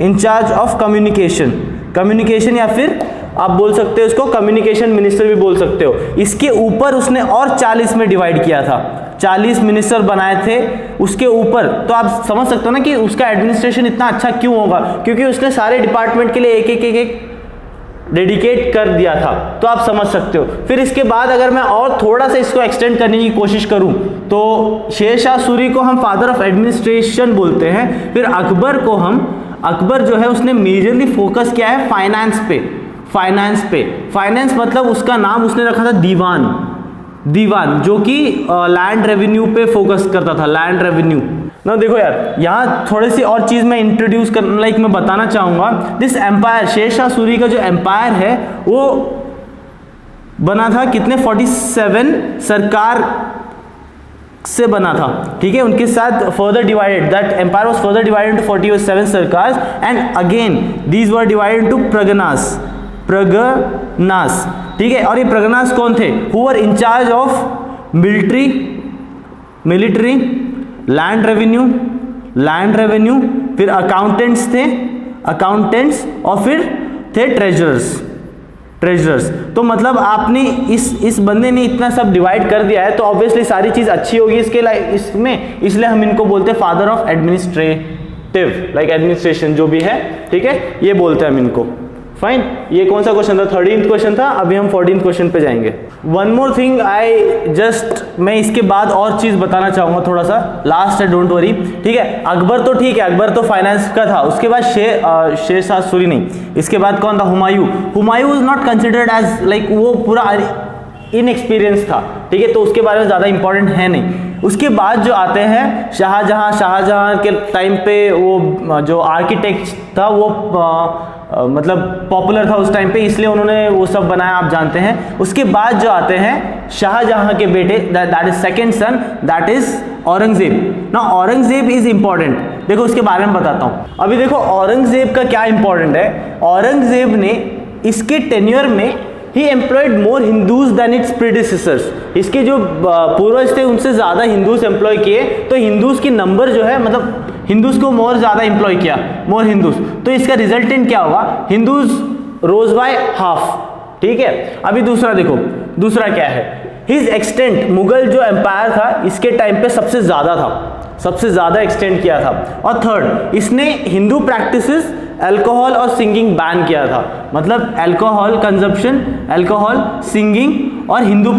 इंचार्ज ऑफ कम्युनिकेशन, कम्युनिकेशन, या फिर आप बोल सकते हो उसको कम्युनिकेशन मिनिस्टर भी बोल सकते हो। इसके ऊपर उसने और 40 में डिवाइड किया था, 40 मिनिस्टर बनाए थे उसके ऊपर। तो आप समझ सकते हो ना कि उसका एडमिनिस्ट्रेशन इतना अच्छा क्यों होगा, क्योंकि उसने सारे डिपार्टमेंट के लिए एक डेडिकेट कर दिया था, तो आप समझ सकते हो। फिर इसके बाद अगर मैं और थोड़ा सा इसको एक्सटेंड करने की कोशिश करूं तो शेरशाह सूरी को हम फादर ऑफ एडमिनिस्ट्रेशन बोलते हैं। फिर अकबर जो है उसने मेजरली फोकस किया है फाइनेंस पे, फाइनेंस पे। फाइनेंस मतलब उसका नाम उसने रखा था दीवान, दीवान, जो कि लैंड रेवेन्यू पे फोकस करता था, लैंड रेवेन्यू ना। देखो यार, यहाँ थोड़ी सी और चीज मैं इंट्रोड्यूस कर, लाइक मैं बताना चाहूंगा, दिस एम्पायर, शेरशाह सूरी का जो एम्पायर है वो बना था कितने, 47 सरकार से बना था, ठीक है। उनके साथ further divided, that empire was further divided into 47 sarkars, and again these were divided into parganas, parganas, ठीक है। और ये प्रगनास कौन थे, who were incharge of military, land revenue, फिर अकाउंटेंट्स थे, अकाउंटेंट्स, और फिर थे ट्रेजरर्स। तो मतलब आपने इस बंदे ने इतना सब डिवाइड कर दिया है, तो ऑब्वियसली सारी चीज अच्छी होगी इसमें, इसलिए हम इनको बोलते हैं father of administrative, like administration जो भी है, ठीक है, ये बोलते हैं हम इनको। फाइन, ये कौन सा क्वेश्चन था, 13th क्वेश्चन था। अभी हम 14th क्वेश्चन पे जाएंगे। वन मोर थिंग मैं इसके बाद और चीज बताना चाहूंगा, थोड़ा सा लास्ट है, डोंट वरी, ठीक है। अकबर तो ठीक है, अकबर तो फाइनेंस का था। उसके बाद शेरशाह सूरी नहीं, इसके बाद कौन था, Humayun was not considered as, like वो पूरा इनएक्सपीरियंस था, ठीक है, तो उसके बारे में ज्यादा इंपॉर्टेंट है नहीं। उसके बाद जो आते हैं शाहजहां के टाइम पे वो जो आर्किटेक्ट था वो मतलब पॉपुलर था उस टाइम पे, इसलिए उन्होंने वो सब बनाया, आप जानते हैं। उसके बाद जो आते हैं शाहजहां के बेटे, that is second son, that is Aurangzeb. ना औरंगजेब इज इंपॉर्टेंट, देखो उसके बारे में बताता हूं। अभी देखो औरंगजेब का क्या इंपॉर्टेंट है, औरंगजेब ने इसके टेन्योर में ही employed more Hindus than its predecessors. इसके जो पूर्वज थे उनसे ज्यादा हिंदूज एम्प्लॉय किए, तो हिंदूज की नंबर जो है, मतलब हिंदूज को मोर ज्यादा एम्प्लॉय किया, मोर हिंदूज, तो इसका रिजल्टेंट क्या होगा, हिंदूज रोज बाय हाफ, ठीक है। अभी दूसरा देखो, दूसरा क्या है, हिज एक्सटेंट, मुगल जो एम्पायर था इसके टाइम पे सबसे ज्यादा था, सबसे ज्यादा एक्सटेंड किया था। और थर्ड, इसने हिंदू प्रैक्टिसेस, अल्कोहल और सिंगिंग बैन किया था, मतलब अल्कोहल कंजप्शन, अल्कोहल, सिंगिंग और हिंदू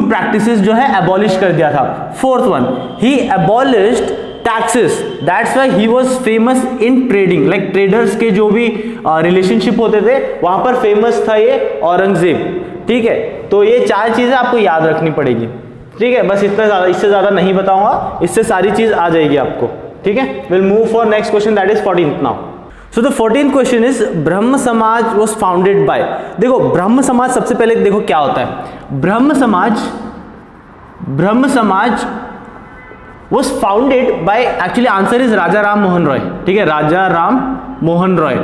प्रैक्टिसेस जो है एबॉलिश कर दिया था। Fourth one, he abolished taxes, that's why he was famous in trading, like traders के जो भी रिलेशनशिप होते थे वहां पर फेमस था ये औरंगजेब, ठीक है। तो ये 4 चीजें आपको याद रखनी पड़ेगी, ठीक है, बस इतना ज्यादा, इससे ज्यादा नहीं बताऊंगा, इससे सारी चीज आ जाएगी आपको, ठीक है। Will move for next question, that is 14th now. So the 14th question is Brahma Samaj was founded bye. देखो ब्रह्म समाज, सबसे पहले देखो क्या होता है, Brahmo Samaj was founded by, actually answer is Raja Ram Mohan Roy, ठीक है, राजा राम मोहन रॉय,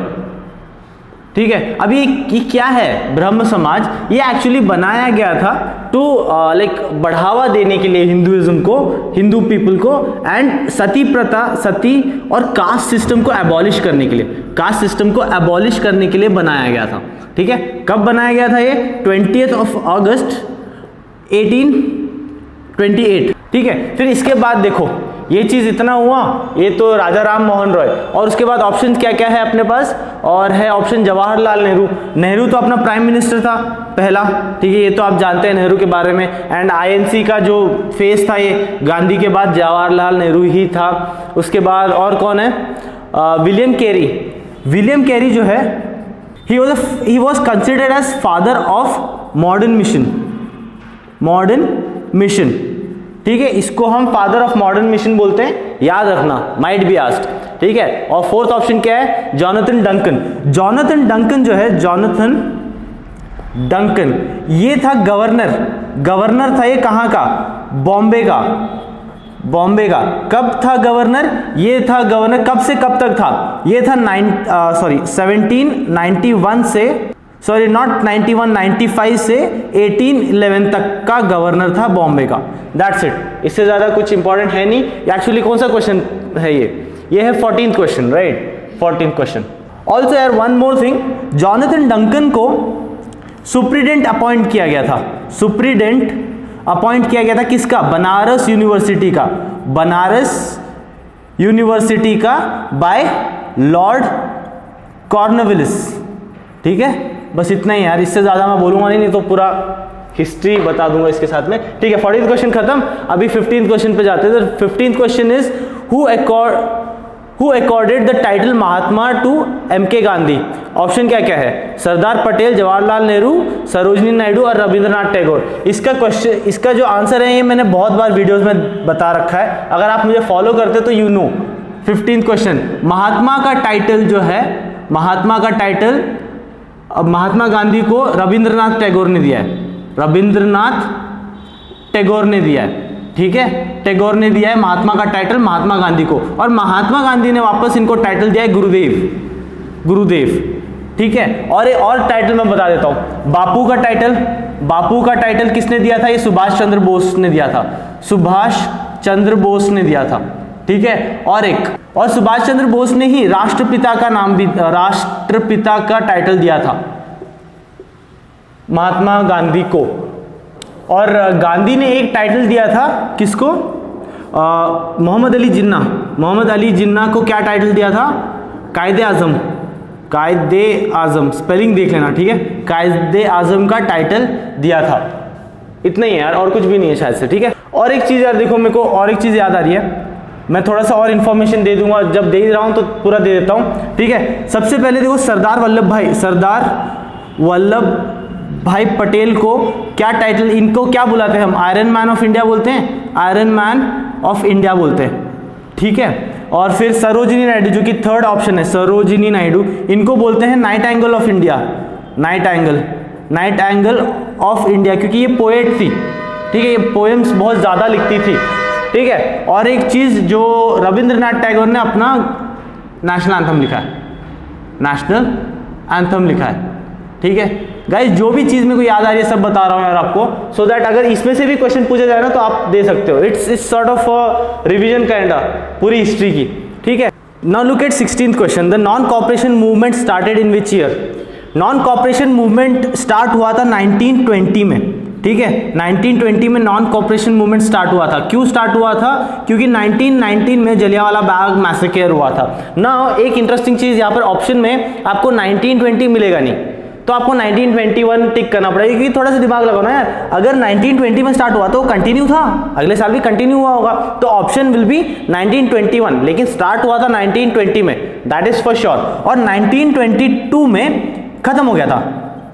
ठीक है। अब ये क्या है ब्रह्म समाज? ये एक्चुअली बनाया गया था टू लाइक बढ़ावा देने के लिए हिंदुइज्म को, हिंदू पीपल को, एंड सती प्रथा, सती और कास्ट सिस्टम को एबॉलिश करने के लिए, कास्ट सिस्टम को एबॉलिश करने के लिए बनाया गया था। ठीक है, कब बनाया गया था ये? 20 अगस्त 1828। ठीक है, फिर इसके बाद देखो ये चीज इतना हुआ, ये तो राजा राम मोहन रॉय, और उसके बाद ऑप्शन क्या क्या है अपने पास? और है ऑप्शन जवाहरलाल नेहरू। नेहरू तो अपना प्राइम मिनिस्टर था पहला, ठीक है, ये तो आप जानते हैं नेहरू के बारे में। एंड आईएनसी का जो फेस था ये गांधी के बाद जवाहरलाल नेहरू ही था। उसके बाद और कौन है? William Carey. विलियम कैरी जो है he was considered as father of modern mission, modern mission. ठीक है, इसको हम फादर ऑफ मॉडर्न मिशन बोलते हैं, याद रखना, माइट बी आस्क्ड। ठीक है, और फोर्थ ऑप्शन क्या है? Jonathan Duncan. जॉनथन डंकन जो है, जॉनथन डंकन, ये था गवर्नर, गवर्नर था ये कहाँ का? बॉम्बे का, बॉम्बे का। कब था गवर्नर? ये था गवर्नर कब से कब तक था? ये था 1791 से, सॉरी नॉट 91, 95 से 1811 तक का गवर्नर था बॉम्बे का। दैट्स इट, इससे ज्यादा कुछ इंपॉर्टेंट है नहीं। एक्चुअली कौन सा क्वेश्चन है ये है 14th question, right, 14th question. Also यार one more thing, Jonathan Duncan को सुप्रीडेंट अपॉइंट किया गया था, सुप्रीडेंट अपॉइंट किया गया था किसका? बनारस यूनिवर्सिटी का, बनारस यूनिवर्सिटी का बाय लॉर्ड कॉर्नवालिस। ठीक है, बस इतना ही यार, इससे ज्यादा मैं बोलूंगा नहीं तो पूरा हिस्ट्री बता दूंगा इसके साथ में। ठीक है, 14th क्वेश्चन खत्म, अभी 15th क्वेश्चन पे जाते हैं। तो 15th question is who accorded the title Mahatma to MK Gandhi? Option क्या क्या है? सरदार पटेल, जवाहरलाल नेहरू, सरोजिनी नायडू और रविंद्रनाथ टैगोर। इसका क्वेश्चन, इसका जो आंसर है ये मैंने बहुत बार वीडियोस में बता रखा है, अगर आप मुझे फॉलो करते तो यू नो। 15th क्वेश्चन, महात्मा का टाइटल जो है, महात्मा का टाइटल अब महात्मा गांधी को रविंद्रनाथ टैगोर ने दिया है, रविंद्रनाथ टैगोर ने दिया है। ठीक है, टैगोर ने दिया है महात्मा का टाइटल महात्मा गांधी को, और महात्मा गांधी ने वापस इनको टाइटल दिया है गुरुदेव, गुरुदेव। ठीक है, और टाइटल मैं बता देता हूं, बापू का टाइटल, बापू का टाइटल किसने दिया था? ये सुभाष चंद्र बोस ने दिया था, सुभाष चंद्र बोस ने दिया था। ठीक है, और सुभाष चंद्र बोस ने ही राष्ट्रपिता का नाम भी, राष्ट्रपिता का टाइटल दिया था महात्मा गांधी को। और गांधी ने एक टाइटल दिया था किसको? मोहम्मद अली जिन्ना, मोहम्मद अली जिन्ना को क्या टाइटल दिया था? कायदे आजम, कायदे आजम, स्पेलिंग देख लेना, ठीक है, कायदे आजम का टाइटल दिया था। इतना ही है यार, और कुछ भी नहीं है शायद से। ठीक है, और एक चीज यार देखो, मेरे को और एक चीज याद आ रही है, मैं थोड़ा सा और इन्फॉर्मेशन दे दूंगा, जब दे रहा हूं तो पूरा दे देता हूं। ठीक है, सबसे पहले देखो सरदार वल्लभ भाई पटेल को क्या टाइटल, इनको क्या बुलाते हैं हम? आयरन मैन ऑफ इंडिया बोलते हैं, आयरन मैन ऑफ इंडिया बोलते हैं। ठीक है, और फिर सरोजिनी नायडू जो कि थर्ड ऑप्शन है, सरोजिनी नायडू, इनको बोलते हैं night angle of India, night angle, night angle of India, क्योंकि ये पोएट थी। ठीक है, ये पोएम्स बहुत ज्यादा लिखती थी। ठीक है, और एक चीज जो रविंद्रनाथ टैगोर ने अपना नेशनल एंथम लिखा है, नेशनल एंथम लिखा है। ठीक है गाइस, जो भी चीज मेरे को याद आ रही है सब बता रहा हूं यार आपको, सो दैट अगर इसमें से भी क्वेश्चन पूछा जाए ना तो आप दे सकते हो। It's sort of revision kind पूरी हिस्ट्री की। ठीक है, now look at 16th question, the non cooperation movement started in which year? Non cooperation movement start हुआ था 1920 में। ठीक है, 1920 में नॉन कॉपरेशन मूवमेंट स्टार्ट हुआ था। क्यों स्टार्ट हुआ था? क्योंकि 1919 में जलियांवाला बाग मैसेकर हुआ था ना। एक इंटरेस्टिंग चीज यहाँ पर ऑप्शन में आपको 1920 मिलेगा नहीं, तो आपको 1921 टिक करना पड़ेगा, क्योंकि थोड़ा सा दिमाग लगाओ ना यार, अगर 1920 में स्टार्ट हुआ तो कंटिन्यू था, अगले साल भी कंटिन्यू हुआ होगा, तो ऑप्शन विल बी 1921, लेकिन स्टार्ट हुआ था 1920 में, दैट इज फॉर श्योर। और 1922 में खत्म हो गया था,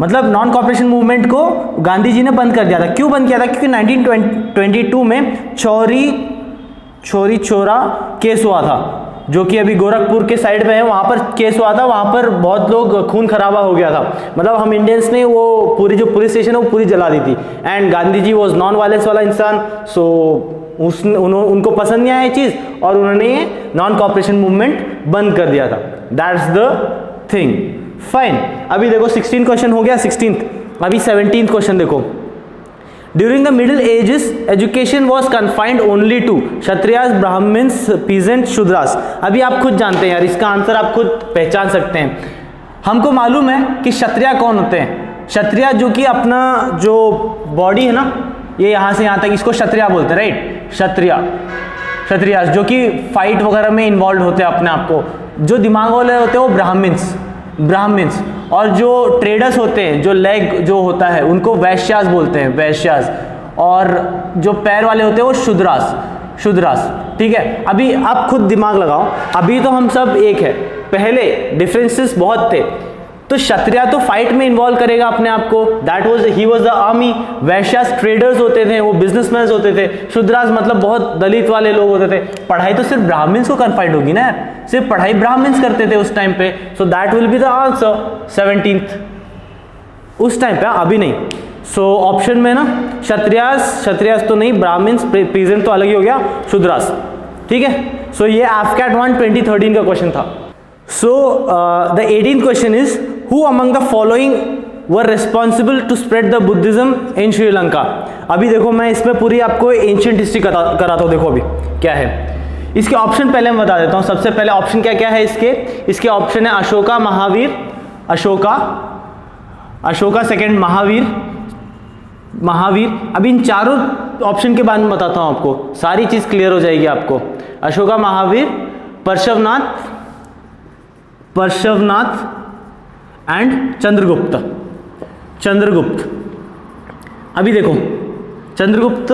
मतलब नॉन कॉपरेशन मूवमेंट को गांधी जी ने बंद कर दिया था। क्यों बंद किया था? क्योंकि 1922 में चौरी चौरा केस हुआ था, जो कि अभी गोरखपुर के साइड में है, वहां पर केस हुआ था, वहां पर बहुत लोग खून खराबा हो गया था, मतलब हम इंडियंस ने वो पूरी जो पुलिस स्टेशन है वो पूरी जला दी थी। And Gandhi ji was non violence वाला इंसान, सो उनको पसंद नहीं आया ये चीज, और उन्होंने नॉन कॉपरेशन मूवमेंट बंद कर दिया था। That's the thing. फाइन। अभी देखो 16 क्वेश्चन हो गया 16th, अभी 17th क्वेश्चन देखो। During the middle ages education was confined only to Kshatriyas, Brahmans, peasant, Shudras. अभी आप खुद जानते हैं यार, इसका आंसर आप खुद पहचान सकते हैं। हमको मालूम है कि क्षत्रिय कौन होते हैं। क्षत्रिय जो कि अपना जो बॉडी है ना, ये यहाँ से यहाँ तक, इसको क्षत्रिय बोलते हैं, राइट। क्षत्रिय जो कि फाइट वगैरह में इन्वॉल्व होते हैं अपने आप को। जो दिमाग वाले होते हैं वो ब्राह्मण्स, और जो ट्रेडर्स होते हैं, जो लेग जो होता है उनको वैश्यास बोलते हैं, वैश्यास। और जो पैर वाले होते हैं वो शूद्रास। ठीक है, अभी आप खुद दिमाग लगाओ, अभी तो हम सब एक है, पहले डिफरेंसेस बहुत थे। तो क्षत्रिय तो फाइट में इन्वॉल्व करेगा अपने आप को, he was the army. Vaishyas traders होते थे, वो बिजनेसमैन होते थे। शूद्रास मतलब बहुत दलित वाले लोग होते थे। पढ़ाई तो सिर्फ ब्राह्मण्स को कन्फाइंड होगी ना, सिर्फ पढ़ाई ब्राह्मण्स करते थे उस टाइम पे। So that will be the answer 17th उस टाइम पे, अभी नहीं। सो ऑप्शन में ना क्षत्रियास तो नहीं, ब्राह्मण्स, पीजेंट तो अलग ही हो गया, शूद्रास। ठीक है, सो ये AFCAT 1 2013 का क्वेश्चन था। So the 18th question is who among the following were responsible to spread the Buddhism in Sri Lanka. अभी देखो मैं इसमें पूरी आपको एंशिएंट हिस्ट्री कराता हूँ। देखो अभी क्या है इसके ऑप्शन, पहले मैं बता देता हूँ। सबसे पहले ऑप्शन क्या है इसके ऑप्शन है अशोका, महावीर, अशोका सेकंड, महावीर। अभी इन चारों ऑप्शन के बारे में बताता हूँ आपको, सारी चीज क्लियर हो जाएगी आपको। अशोका, महावीर, पार्श्वनाथ एंड चंद्रगुप्त। अभी देखो चंद्रगुप्त,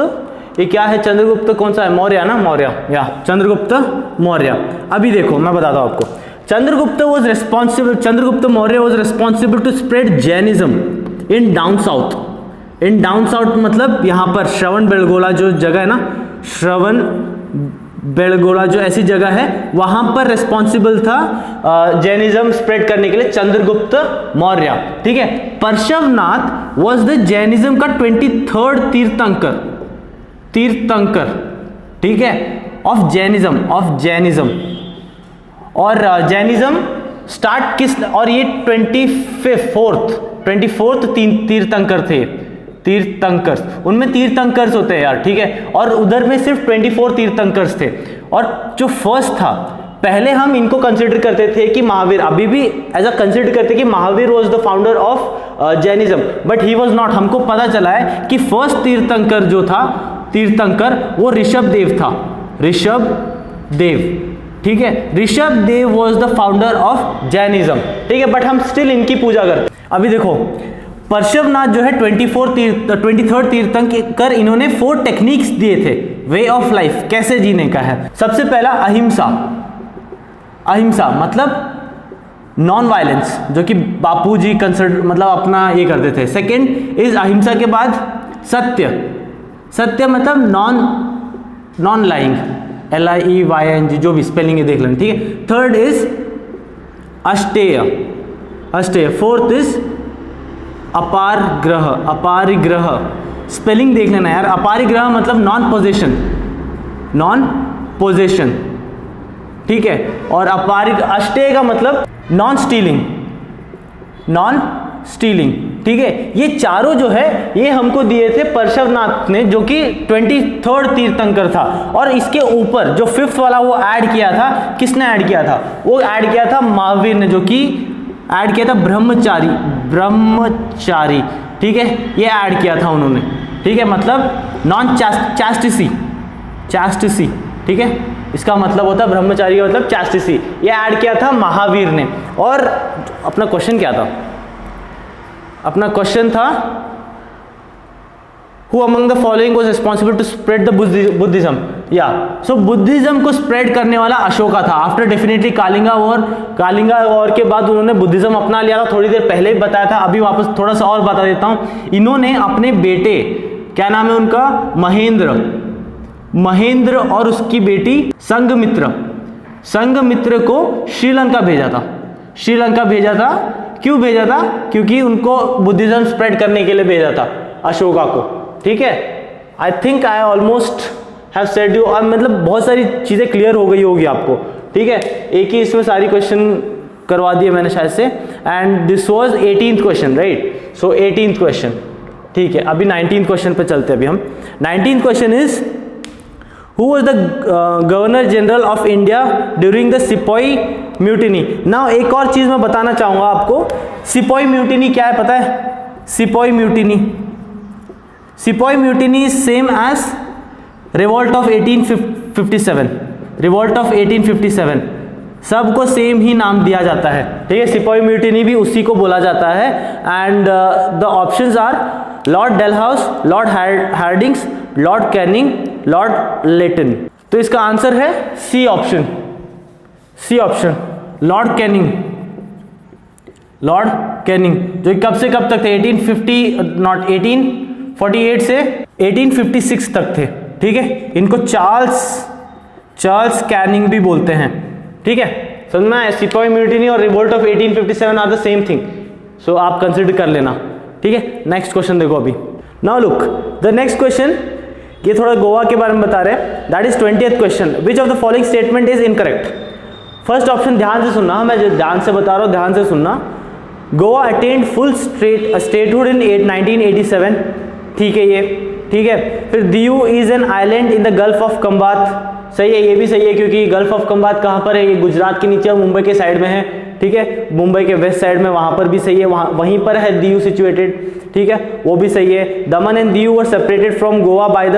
ये क्या है? चंद्रगुप्त कौन सा है? मौर्य ना, या चंद्रगुप्त मौर्य। अभी देखो मैं बताता हूँ आपको। Chandragupta Maurya was responsible to spread Jainism in down south. मतलब यहाँ पर श्रवण बेलगोला जो जगह है ना, श्रवण बेलगोला जो ऐसी जगह है, वहां पर रिस्पॉन्सिबल था जैनिज्म स्प्रेड करने के लिए चंद्रगुप्त मौर्य। ठीक है, पार्श्वनाथ वॉज द जैनिज्म का 23rd तीर्थंकर। ठीक है, ऑफ जैनिज्म। और जैनिज्म स्टार्ट किस, और ये 24th तीर्थंकर थे। उनमें तीर्थंकर्स होते हैं यार, ठीक है, और उधर में सिर्फ 24 तीर्थंकर्स थे। और जो फर्स्ट था, पहले हम इनको कंसिडर करते थे कि महावीर, अभी भी एज अ कंसिडर करते कि Mahavir was the founder of Jainism, but he was not. हमको पता चला है कि फर्स्ट तीर्थंकर जो था, वो ऋषभदेव था, ठीक है, Rishabhdev was the founder of Jainism. ठीक है, बट हम स्टिल इनकी पूजा करते। अभी देखो पार्श्वनाथ जो है 23rd तीर्थंकर, इन्होंने 4 टेक्निक्स दिए थे वे ऑफ लाइफ, कैसे जीने का है। सबसे पहला अहिंसा मतलब नॉन वायलेंस, जो कि बापू जी कंसिडर मतलब अपना ये करते थे। सेकंड इज अहिंसा के बाद सत्य मतलब नॉन लाइंग, LIEYNG, जो भी स्पेलिंग है देख लेना, ठीक है। Third is asteya. Fourth is aparigraha, spelling देख लेना यार। अपारिग्रह मतलब नॉन पोजेशन, ठीक है। और अष्टेय का मतलब नॉन स्टीलिंग, ठीक है। ये चारों जो है ये हमको दिए थे पार्श्वनाथ ने, जो कि 23rd तीर्थंकर था। और इसके ऊपर जो 5th वाला वो ऐड किया था, किसने ऐड किया था? वो ऐड किया था महावीर ने, जो कि ऐड किया था ब्रह्मचारी, ठीक है, ये ऐड किया था उन्होंने, ठीक है। मतलब नॉन चास्टिसी, ठीक है, इसका मतलब होता है ब्रह्मचारी का मतलब चास्टिसी, ये ऐड किया था महावीर ने। और अपना क्वेश्चन क्या था? अपना क्वेश्चन था Who among the following was responsible to spread the Buddhism? So Buddhism को स्प्रेड करने वाला अशोका था। आफ्टर डेफिनेटली कालिंगा वॉर के बाद उन्होंने बुद्धिज्म अपना लिया था। थोड़ी देर पहले ही बताया था, अभी वापस थोड़ा सा और बता देता हूं। इन्होंने अपने बेटे, क्या नाम है उनका, महेंद्र और उसकी बेटी संघमित्र को श्रीलंका भेजा था। क्यों भेजा था? क्योंकि उनको बुद्धिज्म स्प्रेड करने के लिए भेजा था अशोका को, ठीक है। I think I almost have said you, मतलब बहुत सारी चीजें क्लियर हो गई होगी आपको, ठीक है। एक ही इसमें सारी क्वेश्चन करवा दिया मैंने शायद से, and this was 18th question, right. So 18th question, ठीक है। अभी 19th क्वेश्चन पे चलते हैं। अभी हम 19th question is Who was the Governor General of India during the सिपाही म्यूटिनी? नाउ एक और चीज मैं बताना चाहूंगा आपको, सिपाही म्यूटिनी क्या है पता है? सिपाही mutiny is same as revolt of 1857। Revolt of 1857 सबको सेम ही नाम दिया जाता है, ठीक है। सिपाही म्यूटिनी भी उसी को बोला जाता है। And the options are Lord Dalhousie, Lord Hardinge, Lord Canning, Lord Lytton. तो इसका आंसर है C option, C option, Lord Canning. Lord Canning जो कब से कब तक थे? 1848 से 1856 तक थे, ठीक है। इनको चार्ल्स कैनिंग भी बोलते हैं, ठीक है। समझ में आया? सिपाही म्यूटिनी और revolt of 1857 are the same thing, so आप कंसिडर कर लेना, ठीक है। नेक्स्ट क्वेश्चन देखो अभी। Now look the next question, ये थोड़ा गोवा के बारे में बता रहे हैं। That is 20th question, which of the following statement is incorrect? First option ध्यान से सुनना, मैं जो ध्यान से बता रहा हूँ ध्यान से सुनना। Goa attained full statehood in 1987, ठीक है ये, ठीक है। फिर Diu is an island in the gulf of Khambhat, सही है, ये भी सही है, क्योंकि गल्फ ऑफ कंबात कहाँ पर है? ये गुजरात के नीचे और मुंबई के साइड में है, ठीक है। मुंबई के वेस्ट साइड में, वहां पर भी सही है, वहीं पर है दीयू सिचुएटेड, ठीक है, वो भी सही है। दमन and Diu were separated from Goa by the,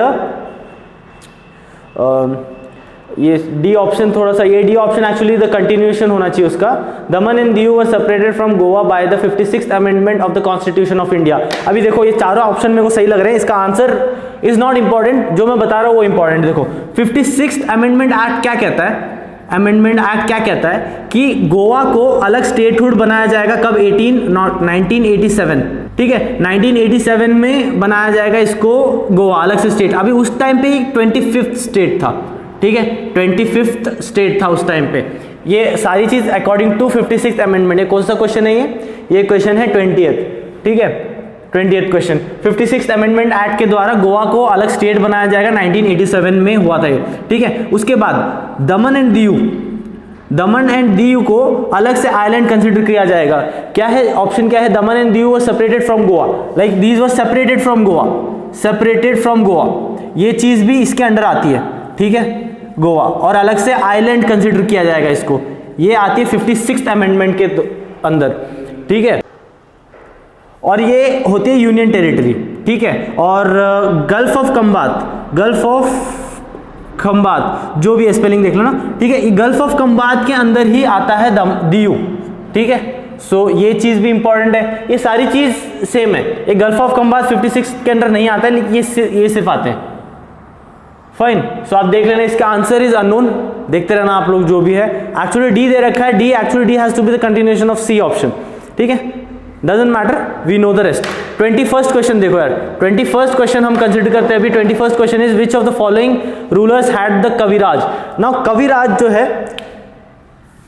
ये डी ऑप्शन थोड़ा सा, ये D option actually the continuation होना चाहिए उसका। दमन and Diu were separated from Goa by the 56th amendment of the constitution of India. अभी देखो ये चारों ऑप्शन मेरे को सही लग रहे हैं, इसका आंसर इज नॉट इंपॉर्टेंट, जो मैं बता रहा हूँ वो इंपॉर्टेंट। देखो 56th अमेंडमेंट एक्ट क्या कहता है? अमेंडमेंट एक्ट क्या कहता है कि गोवा को अलग स्टेटहुड बनाया जाएगा कब? 1987, ठीक है। 1987 में बनाया जाएगा इसको गोवा अलग से स्टेट। अभी उस टाइम पे 25th स्टेट था, ठीक है, 25th स्टेट था उस टाइम पे। ये सारी चीज अकॉर्डिंग टू 56th अमेंडमेंट है। कौन सा क्वेश्चन है ये क्वेश्चन है 20th, ठीक है, 20th question. 56th amendment act के द्वारा गोवा को अलग स्टेट बनाया जाएगा, 1987 में हुआ था ये, ठीक है। उसके बाद दमन एंड दीयू को अलग से आइलैंड कंसिडर किया जाएगा। क्या है ऑप्शन? क्या है? दमन and Diu were separated from Goa, like these were separated from Goa, separated from Goa, ये चीज भी इसके अंडर आती है, ठीक है, गोवा, और अलग से आइलैंड कंसिडर किया जाएगा इसको, ये आती है 56th अमेंडमेंट के अंदर, ठीक है। और ये होती है यूनियन टेरिटरी, ठीक है। और गल्फ ऑफ खंबात जो भी स्पेलिंग देख लो ना, ठीक है, गल्फ ऑफ खंबात के अंदर ही आता है दीयू, ठीक है। सो ये चीज भी इंपॉर्टेंट है, ये सारी चीज सेम है। ये गल्फ ऑफ खंबात 56 के अंदर नहीं आता है, लेकिन ये सिर्फ आते हैं, फाइन। सो आप देख लेना, इसका आंसर इज अननोन, देखते रहना आप लोग जो भी है। एक्चुअली डी दे रखा है, D has to be the continuation of C option, ठीक है, doesn't matter, we know the rest. 21st question देखो यार, 21st क्वेश्चन हम कंसिडर करते हैं अभी। 21st question is which of the following rulers had the Kaviraj? Now Kaviraj जो है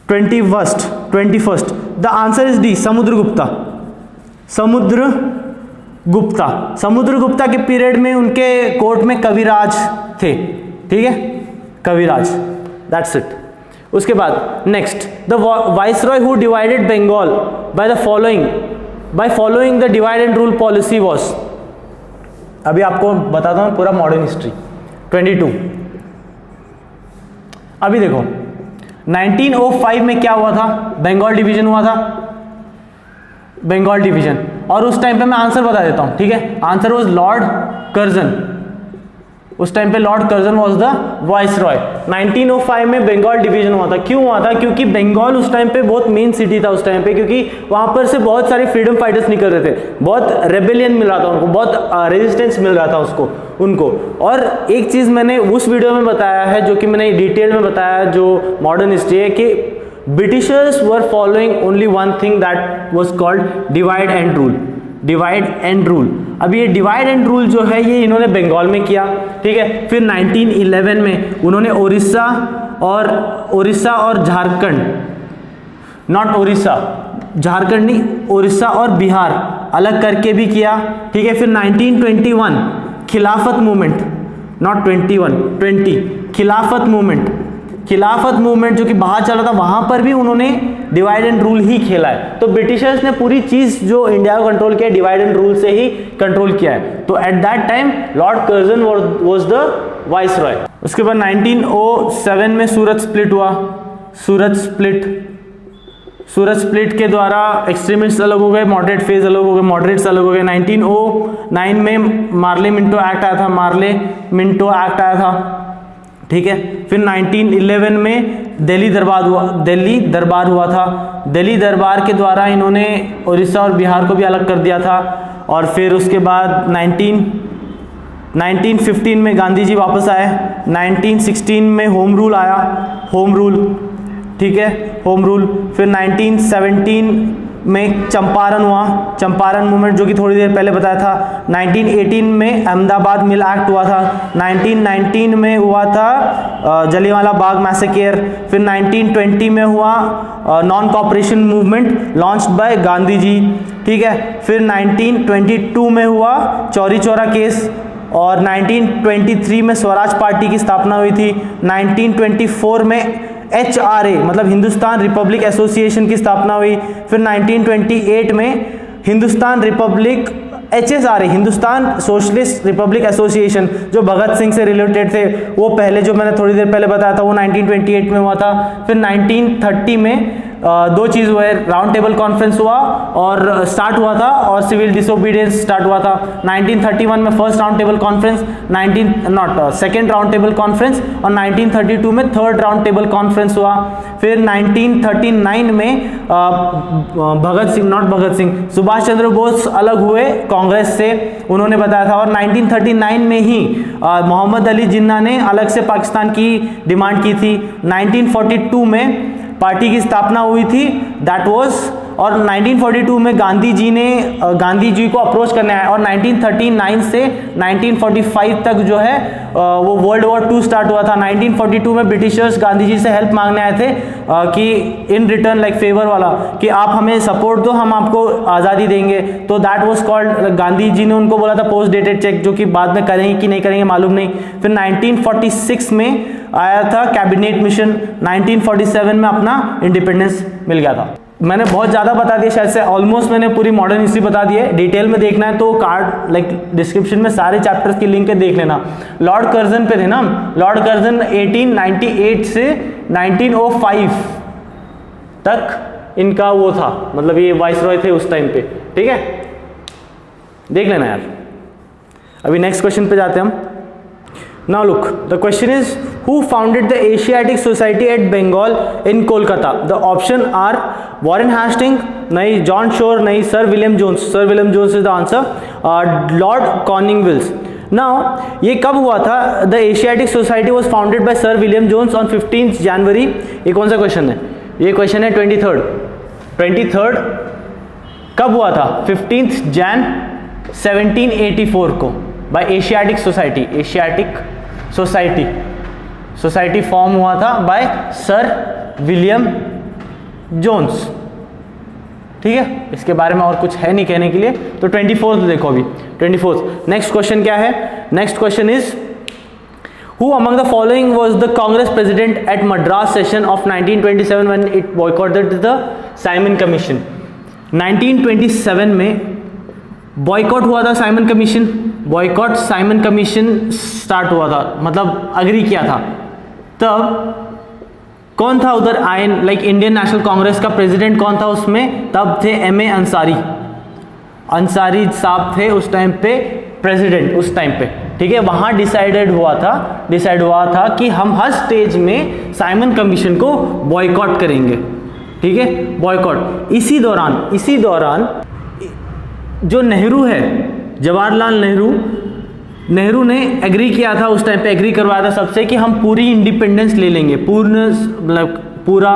21st, the answer is D, Samudragupta के पीरियड में उनके कोर्ट में कविराज थे, ठीक है, कविराज, दैट्स इट। उसके बाद next, the viceroy who divided Bengal by following the divide and rule policy was. अभी आपको बताता हूं पूरा मॉडर्न हिस्ट्री। 22, अभी देखो 1905 में क्या हुआ था? बंगाल डिवीजन हुआ था, बंगाल डिवीजन। और उस टाइम पे मैं आंसर बता देता हूं, ठीक है, आंसर वाज लॉर्ड कर्जन। उस टाइम पे Lord Curzon was the viceroy. 1905 में बंगाल डिवीजन हुआ था। क्यों हुआ था? क्योंकि बंगाल उस टाइम पे बहुत मेन सिटी था उस टाइम पे, क्योंकि वहां पर से बहुत सारे फ्रीडम फाइटर्स निकल रहे थे, बहुत रेबेलियन मिल रहा था उनको, बहुत रेजिस्टेंस मिल रहा था उनको। और एक चीज मैंने उस वीडियो में बताया है, जो कि मैंने डिटेल में बताया, जो मॉडर्न हिस्ट्री है, कि Britishers were following only one thing that was called divide and rule. अब ये डिवाइड एंड रूल जो है ये इन्होंने बंगाल में किया, ठीक है। फिर 1911 में उन्होंने ओडिशा और झारखंड, नॉट झारखंड नहीं, ओडिशा और बिहार अलग करके भी किया, ठीक है। फिर 1921 खिलाफत मूवमेंट, नॉट 20, खिलाफत मूवमेंट खिलाफत मूवमेंट जो कि बाहर चला था, वहां पर भी उन्होंने डिवाइड एंड रूल ही खेला है। तो ब्रिटिशर्स ने पूरी चीज जो इंडिया को कंट्रोल किया डिवाइड एंड रूल से ही कंट्रोल किया है। तो at that time Lord Curzon was the viceroy. उसके बाद 1907 में सूरत स्प्लिट हुआ। सूरत स्प्लिट के द्वारा एक्सट्रीमिस्ट अलग हो गए, मॉडरेट फेज अलग हो गए, मॉडरेट्स अलग हो गए। 1909 में मार्ले मिंटो एक्ट आया था, ठीक है। फिर 1911 में दिल्ली दरबार हुआ था। दिल्ली दरबार के द्वारा इन्होंने उड़ीसा और बिहार को भी अलग कर दिया था। और फिर उसके बाद 1915 में गांधी जी वापस आए। 1916 में होम रूल आया, ठीक है, होम रूल। फिर 1917 में चंपारण हुआ, चंपारण मूवमेंट जो कि थोड़ी देर पहले बताया था। 1918 में अहमदाबाद मिल एक्ट हुआ था। 1919 में हुआ था जलियांवाला बाग मैसेकेयर। फिर 1920 में हुआ non cooperation movement launched by Gandhi ji, ठीक है। फिर 1922 में हुआ चौरी चौरा केस। और 1923 में स्वराज पार्टी की स्थापना हुई थी। 1924 में HRA मतलब हिंदुस्तान रिपब्लिक एसोसिएशन की स्थापना हुई। फिर 1928 में Hindustan Republic HSRA Hindustan socialist Republic association जो भगत सिंह से रिलेटेड थे, वो पहले जो मैंने थोड़ी देर पहले बताया था वो 1928 में हुआ था। फिर 1930 में दो चीज़ हुए, राउंड टेबल कॉन्फ्रेंस हुआ और स्टार्ट हुआ था और सिविल डिसोबीडियंस स्टार्ट हुआ था। 1931 में first round table conference, second round table conference और 1932 में थर्ड राउंड टेबल कॉन्फ्रेंस हुआ। फिर 1939 में सुभाष चंद्र बोस अलग हुए कांग्रेस से, उन्होंने बताया था। और 1939 में ही मोहम्मद अली जिन्ना ने अलग से पाकिस्तान की डिमांड की थी। 1942 में पार्टी की स्थापना हुई थी, दैट वाज। और 1942 में गांधी जी को अप्रोच करने आए। और 1939 से 1945 तक जो है वो वर्ल्ड वॉर 2 स्टार्ट हुआ था। 1942 में ब्रिटिशर्स गांधी जी से हेल्प मांगने आए थे कि इन रिटर्न लाइक फेवर वाला कि आप हमें सपोर्ट दो, हम आपको आज़ादी देंगे। तो that was called, Gandhi ji ने उनको बोला था पोस्ट डेटेड चेक, जो कि बाद में करेंगे कि नहीं करेंगे मालूम नहीं। फिर 1946 में आया था कैबिनेट मिशन। 1947 में अपना इंडिपेंडेंस मिल गया था। मैंने बहुत ज़्यादा बता दिया, शायद से ऑलमोस्ट मैंने पूरी मॉडर्न हिस्ट्री बता दी है। डिटेल में देखना है तो कार्ड डिस्क्रिप्शन में सारे चैप्टर्स की लिंक है, देख लेना। लॉर्ड कर्जन पे थे ना, लॉर्ड कर्जन 1898 से 1905 तक इनका वो था, मतलब ये वाइसरॉय थे उस टाइम पे, ठीक है, देख लेना यार। अभी नेक्स्ट क्वेश्चन पे जाते हैं हम। Now look, the question is, who founded the Asiatic Society at Bengal in Kolkata? The option are Warren Hastings, नहीं, John Shore, नहीं, Sir William Jones. Sir William Jones is the answer. Lord Cornwallis. Now, ये कब हुआ था? The Asiatic Society was founded by Sir William Jones on 15th January. ये कौन सा question है? ये क्वेश्चन है 23rd कब हुआ था? 15th Jan 1784 को बाय एशियाटिक सोसाइटी फॉर्म हुआ था बाय सर विलियम जोन्स, ठीक है। इसके बारे में और कुछ है नहीं कहने के लिए। तो 24th देखो अभी 24th। नेक्स्ट क्वेश्चन क्या है? Next question is, Who among the following was the Congress president at Madras session of 1927 when it boycotted the Simon Commission? 1927 में बॉयकॉट हुआ था साइमन कमीशन स्टार्ट हुआ था, मतलब अग्री किया था। तब कौन था उधर ion, like Indian national Congress का प्रेसिडेंट कौन था उसमें? तब थे M.A. अंसारी साहब थे उस टाइम पे प्रेसिडेंट, उस टाइम पे, ठीक है। वहां डिसाइड हुआ था कि हम हर स्टेज में साइमन कमीशन को बॉयकॉट करेंगे, ठीक है, बॉयकॉट। इसी दौरान जो नेहरू है, जवाहरलाल नेहरू ने एग्री किया था, उस टाइम पे एग्री करवाया था सबसे कि हम पूरी इंडिपेंडेंस ले लेंगे, पूरा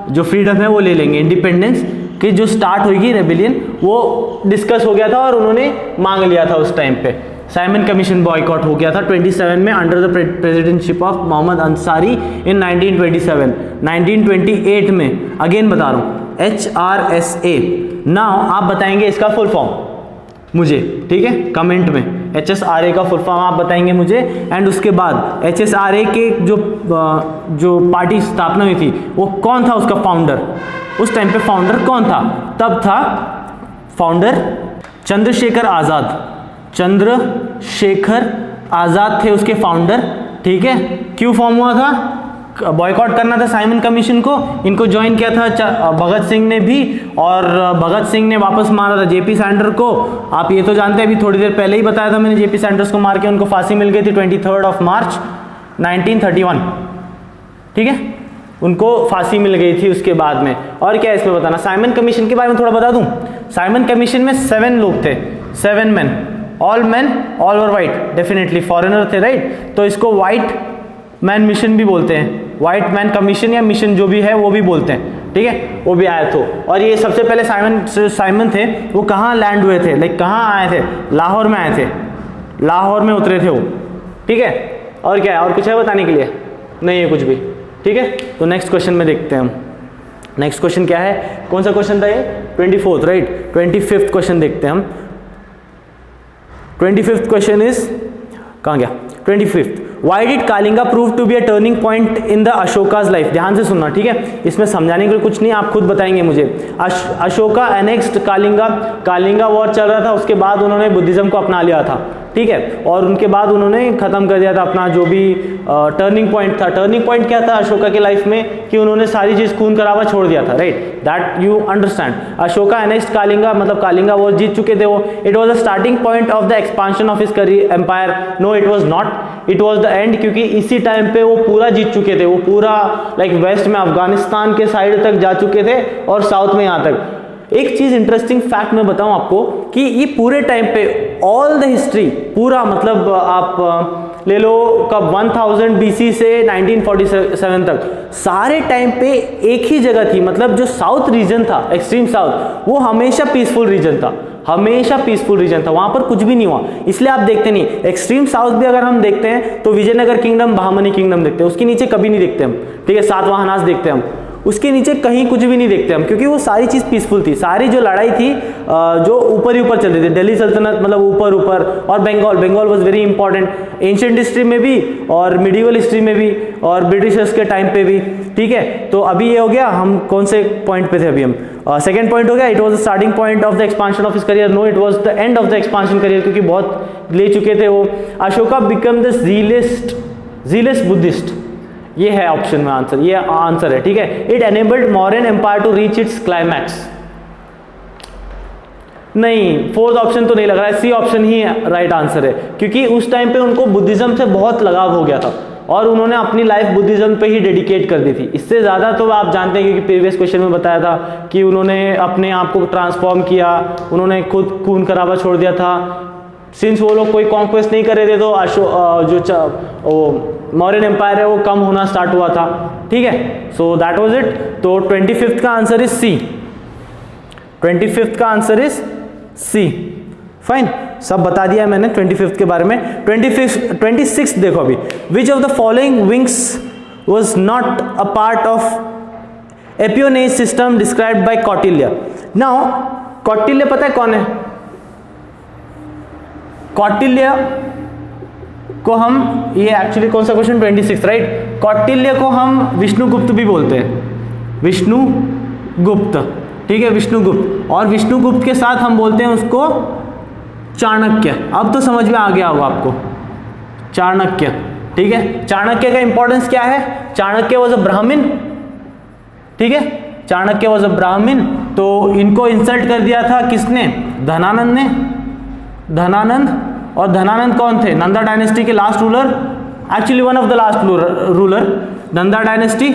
जो फ्रीडम है वो ले लेंगे। इंडिपेंडेंस की जो स्टार्ट होगी रेबिलियन, वो डिस्कस हो गया था और उन्होंने मांग लिया था उस टाइम पे। साइमन कमीशन बॉयकॉट हो गया था 27 में under the presidentship of Mohammad Ansari in 1927। 1928 में अगेन बता रहा हूँ HRSA। नाउ आप बताएंगे इसका फुल फॉर्म। मुझे, ठीक है, कमेंट में HSRA का फुल फॉर्म आप बताएंगे मुझे। एंड उसके बाद HSRA के जो पार्टी स्थापना हुई थी वो कौन था उसका फाउंडर, उस टाइम पे फाउंडर कौन था? तब था फाउंडर चंद्रशेखर आज़ाद। चंद्रशेखर आज़ाद थे उसके फाउंडर, ठीक है। क्यों फॉर्म हुआ था? बॉयकॉट करना था साइमन कमीशन को। इनको ज्वाइन किया था भगत सिंह ने भी, और भगत सिंह ने वापस मारा था जेपी सैंडर को। आप ये तो जानते हैं, अभी थोड़ी देर पहले ही बताया था मैंने, जेपी सैंडर्स को मार के उनको फांसी मिल गई थी 23 मार्च 1931, ठीक है, उनको फांसी मिल गई थी उसके बाद में। और क्या इसमें बताना, साइमन कमीशन के बारे में थोड़ा बता दूं। साइमन कमीशन में 7 लोग थे, 7 man, all were white, definitely foreigner थे, राइट। तो इसको व्हाइट मैन मिशन भी बोलते हैं, व्हाइट मैन कमीशन या मिशन जो भी है वो भी बोलते हैं, ठीक है। वो भी आया तो, और ये सबसे पहले साइमन थे, वो कहाँ लैंड हुए थे, लाइक कहाँ आए थे? लाहौर में आए थे, लाहौर में उतरे थे वो, ठीक है। और क्या है, और कुछ है बताने के लिए? नहीं है कुछ भी, ठीक है। तो नेक्स्ट क्वेश्चन में देखते हैं हम। नेक्स्ट क्वेश्चन क्या है, कौन सा क्वेश्चन था ये? 24th, right. 25th क्वेश्चन देखते हैं हम। 25th क्वेश्चन इज, कहाँ गया? 25th, Why did Kalinga prove to be a turning point in the Ashoka's life? ध्यान से सुनना, ठीक है, इसमें समझाने के लिए कुछ नहीं, आप खुद बताएंगे मुझे। अशोका एनेक्स्ड कालिंगा, कालिंगा वॉर चल रहा था, उसके बाद उन्होंने बुद्धिज्म को अपना लिया था, ठीक है, और उनके बाद उन्होंने खत्म कर दिया था अपना जो भी टर्निंग पॉइंट था। टर्निंग पॉइंट क्या था अशोका के लाइफ में? कि उन्होंने सारी चीज खून खराबा छोड़ दिया था, right, that you understand. Ashoka annexed Kalinga, मतलब कालिंगा वॉर जीत चुके थे वो। It was the starting point of the expansion of his career empire. No, it was not, it was the end, क्योंकि इसी टाइम पे वो पूरा जीत चुके थे, वो पूरा लाइक वेस्ट में अफगानिस्तान के साइड तक जा चुके थे और साउथ में यहाँ तक। एक चीज इंटरेस्टिंग फैक्ट मैं बताऊं आपको कि ये पूरे टाइम पे ऑल द हिस्ट्री पूरा, मतलब आप ले लो कब 1000 BC से 1947 तक, सारे टाइम पे एक ही जगह थी, मतलब जो साउथ रीजन था, एक्सट्रीम साउथ, वो हमेशा पीसफुल रीजन था, हमेशा पीसफुल रीजन था, वहां पर कुछ भी नहीं हुआ। इसलिए आप देखते नहीं, एक्सट्रीम साउथ भी अगर हम देखते हैं तो विजयनगर किंगडम, बहामनी किंगडम देखते हैं, उसके नीचे कभी नहीं देखते हम, ठीक है, सातवाहनास देखते हैं हम, उसके नीचे कहीं कुछ भी नहीं देखते हम, क्योंकि वो सारी चीज़ पीसफुल थी। सारी जो लड़ाई थी जो ऊपर ही ऊपर चल रही थी, दिल्ली सल्तनत मतलब ऊपर ऊपर, और Bengal was very important ancient history में भी और मिडिवल हिस्ट्री में भी और ब्रिटिशर्स के टाइम पे भी, ठीक है। तो अभी ये हो गया, हम कौन से पॉइंट पे थे अभी हम? सेकेंड पॉइंट हो गया, it was the starting point of the expansion of his career. No, it was the end of the expansion career, क्योंकि बहुत ले चुके थे वो। Ashoka become the zealous Buddhist, ये है ऑप्शन में आंसर, ये आंसर है, ठीक है। It enabled Mauryan empire to reach its climax. नहीं, फोर्थ ऑप्शन तो नहीं लग रहा है, सी ऑप्शन ही राइट आंसर है, क्योंकि उस टाइम पे उनको बुद्धिज्म से बहुत लगाव हो गया था और उन्होंने अपनी लाइफ बुद्धिज्म पे ही डेडिकेट कर दी थी। इससे ज़्यादा तो आप जानते हैं, क्योंकि प्रीवियस क्वेश्चन में बताया था कि उन्होंने अपने आप को ट्रांसफॉर्म किया, उन्होंने खुद खून खराबा छोड़ दिया था। सिंस वो लोग कोई कॉन्क्वेस्ट नहीं कर रहे थे तो जो मौर्यन एम्पायर है वो कम होना स्टार्ट हुआ था, ठीक है। So that was it. तो 25th का आंसर इज सी, 25th का आंसर इज सी, फाइन, सब बता दिया मैंने 25th के बारे में। 26th देखो अभी, which of the following wings was not a part of espionage system described by Kautilya. Now Kautilya पता है कौन है? कौटिल्य को हम, ये एक्चुअली कौन सा क्वेश्चन? 26, राइट। कौटिल्य को हम विष्णुगुप्त भी बोलते हैं, विष्णुगुप्त, ठीक है, विष्णुगुप्त। और विष्णुगुप्त के साथ हम बोलते हैं उसको चाणक्य। अब तो समझ में आ गया होगा आपको, चाणक्य, ठीक है। चाणक्य का इंपॉर्टेंस क्या है? चाणक्य वॉज अ ब्राह्मण, ठीक है, चाणक्य वॉज अ ब्राह्मण। तो इनको इंसल्ट कर दिया था किसने? धनानंद ने, धनानंद। और धनानंद कौन थे? नंदा डायनेस्टी के last ruler, actually one of the last ruler, Nanda dynasty,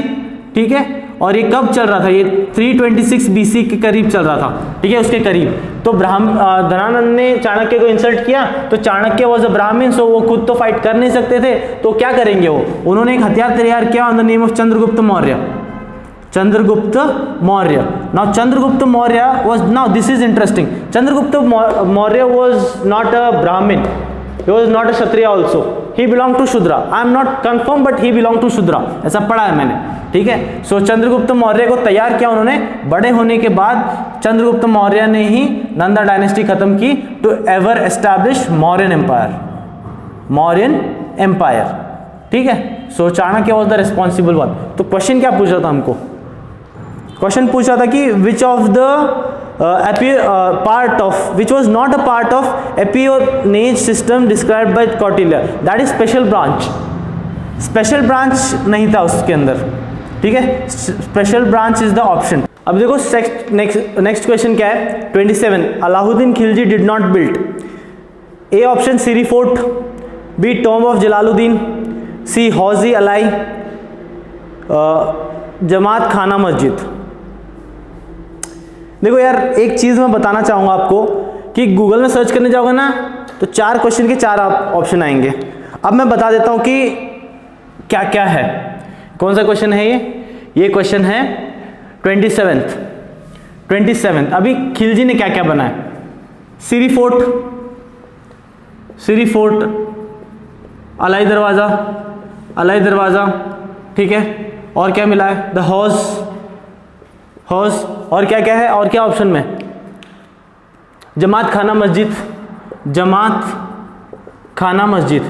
ठीक है। और ये कब चल रहा था? ये 326 BC के करीब चल रहा था, ठीक है, उसके करीब। तो धनानंद ने चाणक्य को इंसल्ट किया, तो चाणक्य वॉज अ ब्राह्मण, सो वो खुद तो फाइट कर नहीं सकते थे, तो क्या करेंगे वो? उन्होंने एक हथियार तैयार किया on the name of Chandragupta Maurya, Chandragupta Maurya. Now Chandragupta Maurya was, now this is interesting, Chandragupta Maurya was not a Brahmin, he was not a Kshatriya also, he belong to Shudra, I am not confirm but he belong to Shudra, ऐसा पढ़ा है मैंने, ठीक है। सो चंद्रगुप्त मौर्य को तैयार किया उन्होंने, बड़े होने के बाद चंद्रगुप्त मौर्य ने ही नंदा डायनेस्टी खत्म की to ever establish Mauryan empire, Mauryan empire, ठीक है। So Chanakya was the responsible one. तो क्वेश्चन क्या पूछ रहा था हमको, क्वेश्चन पूछ रहा था कि विच of the part of which was not a part of Epionage system described by Kautilya, that is special branch, special branch नहीं था उसके अंदर, ठीक है। special branch is the option। अब देखो नेक्स्ट क्वेश्चन क्या है 27, Alauddin Khilji did not build, A option Siri fort, B tomb of Jalaluddin, C Hauzi Alai, Jamat Khana Masjid. देखो यार एक चीज़ मैं बताना चाहूँगा आपको कि गूगल में सर्च करने जाओगे ना तो 4 क्वेश्चन के 4 ऑप्शन आएंगे। अब मैं बता देता हूँ कि क्या क्या है। कौन सा क्वेश्चन है ये क्वेश्चन है 27। अभी खिलजी ने क्या क्या बनाया, सिरी फोर्ट, अलाई दरवाज़ा, ठीक है। और क्या मिला है, द हौज, और क्या क्या है, और क्या ऑप्शन में, जमात खाना मस्जिद।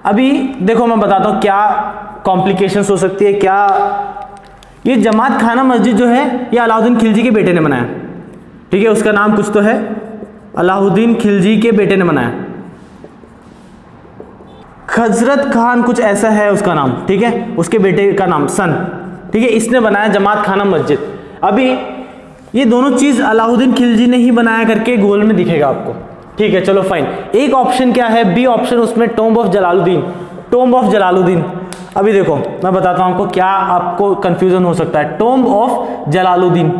अभी देखो मैं बताता हूँ क्या कॉम्प्लिकेशंस हो सकती है, क्या ये जमात खाना मस्जिद जो है ये अलाउद्दीन खिलजी के बेटे ने बनाया, ठीक है। उसका नाम कुछ तो है, अलाउद्दीन खिलजी के बेटे ने बनाया, खजरत खान कुछ ऐसा है उसका नाम, ठीक है, उसके बेटे का नाम सन, ठीक है। इसने बनाया जमात खाना मस्जिद। अभी ये दोनों चीज अलाउद्दीन खिलजी ने ही बनाया करके गूगल में दिखेगा आपको, ठीक है। चलो फाइन। एक ऑप्शन क्या है, बी ऑप्शन, उसमें टॉम्ब ऑफ जलालुद्दीन। अभी देखो मैं बताता हूं आपको क्या आपको कंफ्यूजन हो सकता है। Tomb of Jalaluddin.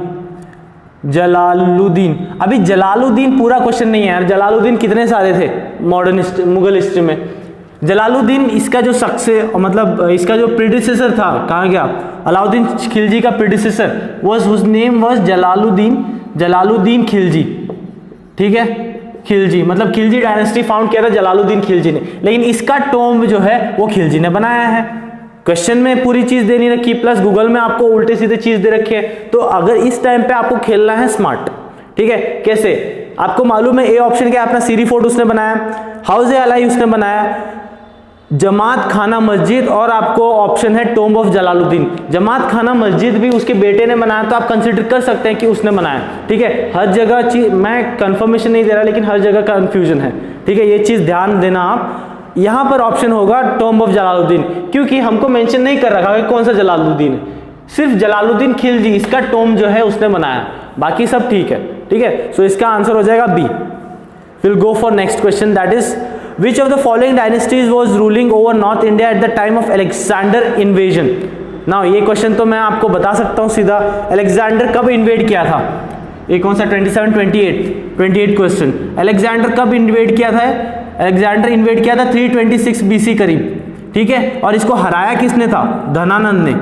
अभी जलालुद्दीन पूरा क्वेश्चन नहीं है यार, जलालुद्दीन कितने सारे थे मॉडर्न मुगल हिस्ट्री में। जलालुद्दीन इसका जो शख्स मतलब इसका जो प्रीडिसेसर था, कहाँ गया, अलाउद्दीन खिलजी का predecessor whose name was Jalaluddin Khilji, ठीक है। खिलजी मतलब खिलजी डायनेस्टी फाउंड किया था जलालुद्दीन खिलजी ने, लेकिन इसका टॉम्ब जो है वो खिलजी ने बनाया है। क्वेश्चन में पूरी चीज दे नहीं रखी, प्लस गूगल में आपको उल्टे सीधे चीज दे रखी है। तो अगर इस टाइम पे आपको खेलना है स्मार्ट, ठीक है। कैसे, आपको मालूम है ए ऑप्शन क्या, अपना सिरी फोर्ट उसने बनाया, हाउस ए अलाई उसने बनाया, जमात खाना मस्जिद, और आपको ऑप्शन है टॉम्ब ऑफ जलालुद्दीन। जमात खाना मस्जिद भी उसके बेटे ने बनाया, तो आप कंसिडर कर सकते हैं कि उसने बनाया, ठीक है। हर जगह चीज मैं कंफर्मेशन नहीं दे रहा, लेकिन हर जगह कंफ्यूजन है, ठीक है। ये चीज ध्यान देना आप। यहां पर ऑप्शन होगा टॉम्ब ऑफ जलालुद्दीन, क्योंकि हमको मेंशन नहीं कर रखा कि कौन सा जलालुद्दीन है, सिर्फ जलालुद्दीन खिलजी इसका टॉम्ब जो है उसने बनाया, बाकी सब ठीक है, ठीक है। सो इसका आंसर हो जाएगा B. Will go for next question, that is Which of the following dynasties was ruling over North India at the time of Alexander invasion? Now ये क्वेश्चन तो मैं आपको बता सकता हूँ सीधा, अलेक्जेंडर कब इन्वेड किया था, ये कौन सा 28 क्वेश्चन। अलेक्जेंडर कब इन्वेड किया था, अलेक्जेंडर इन्वेड किया था 326 BC करीब, ठीक है। और इसको हराया किसने था, धनानंद ने।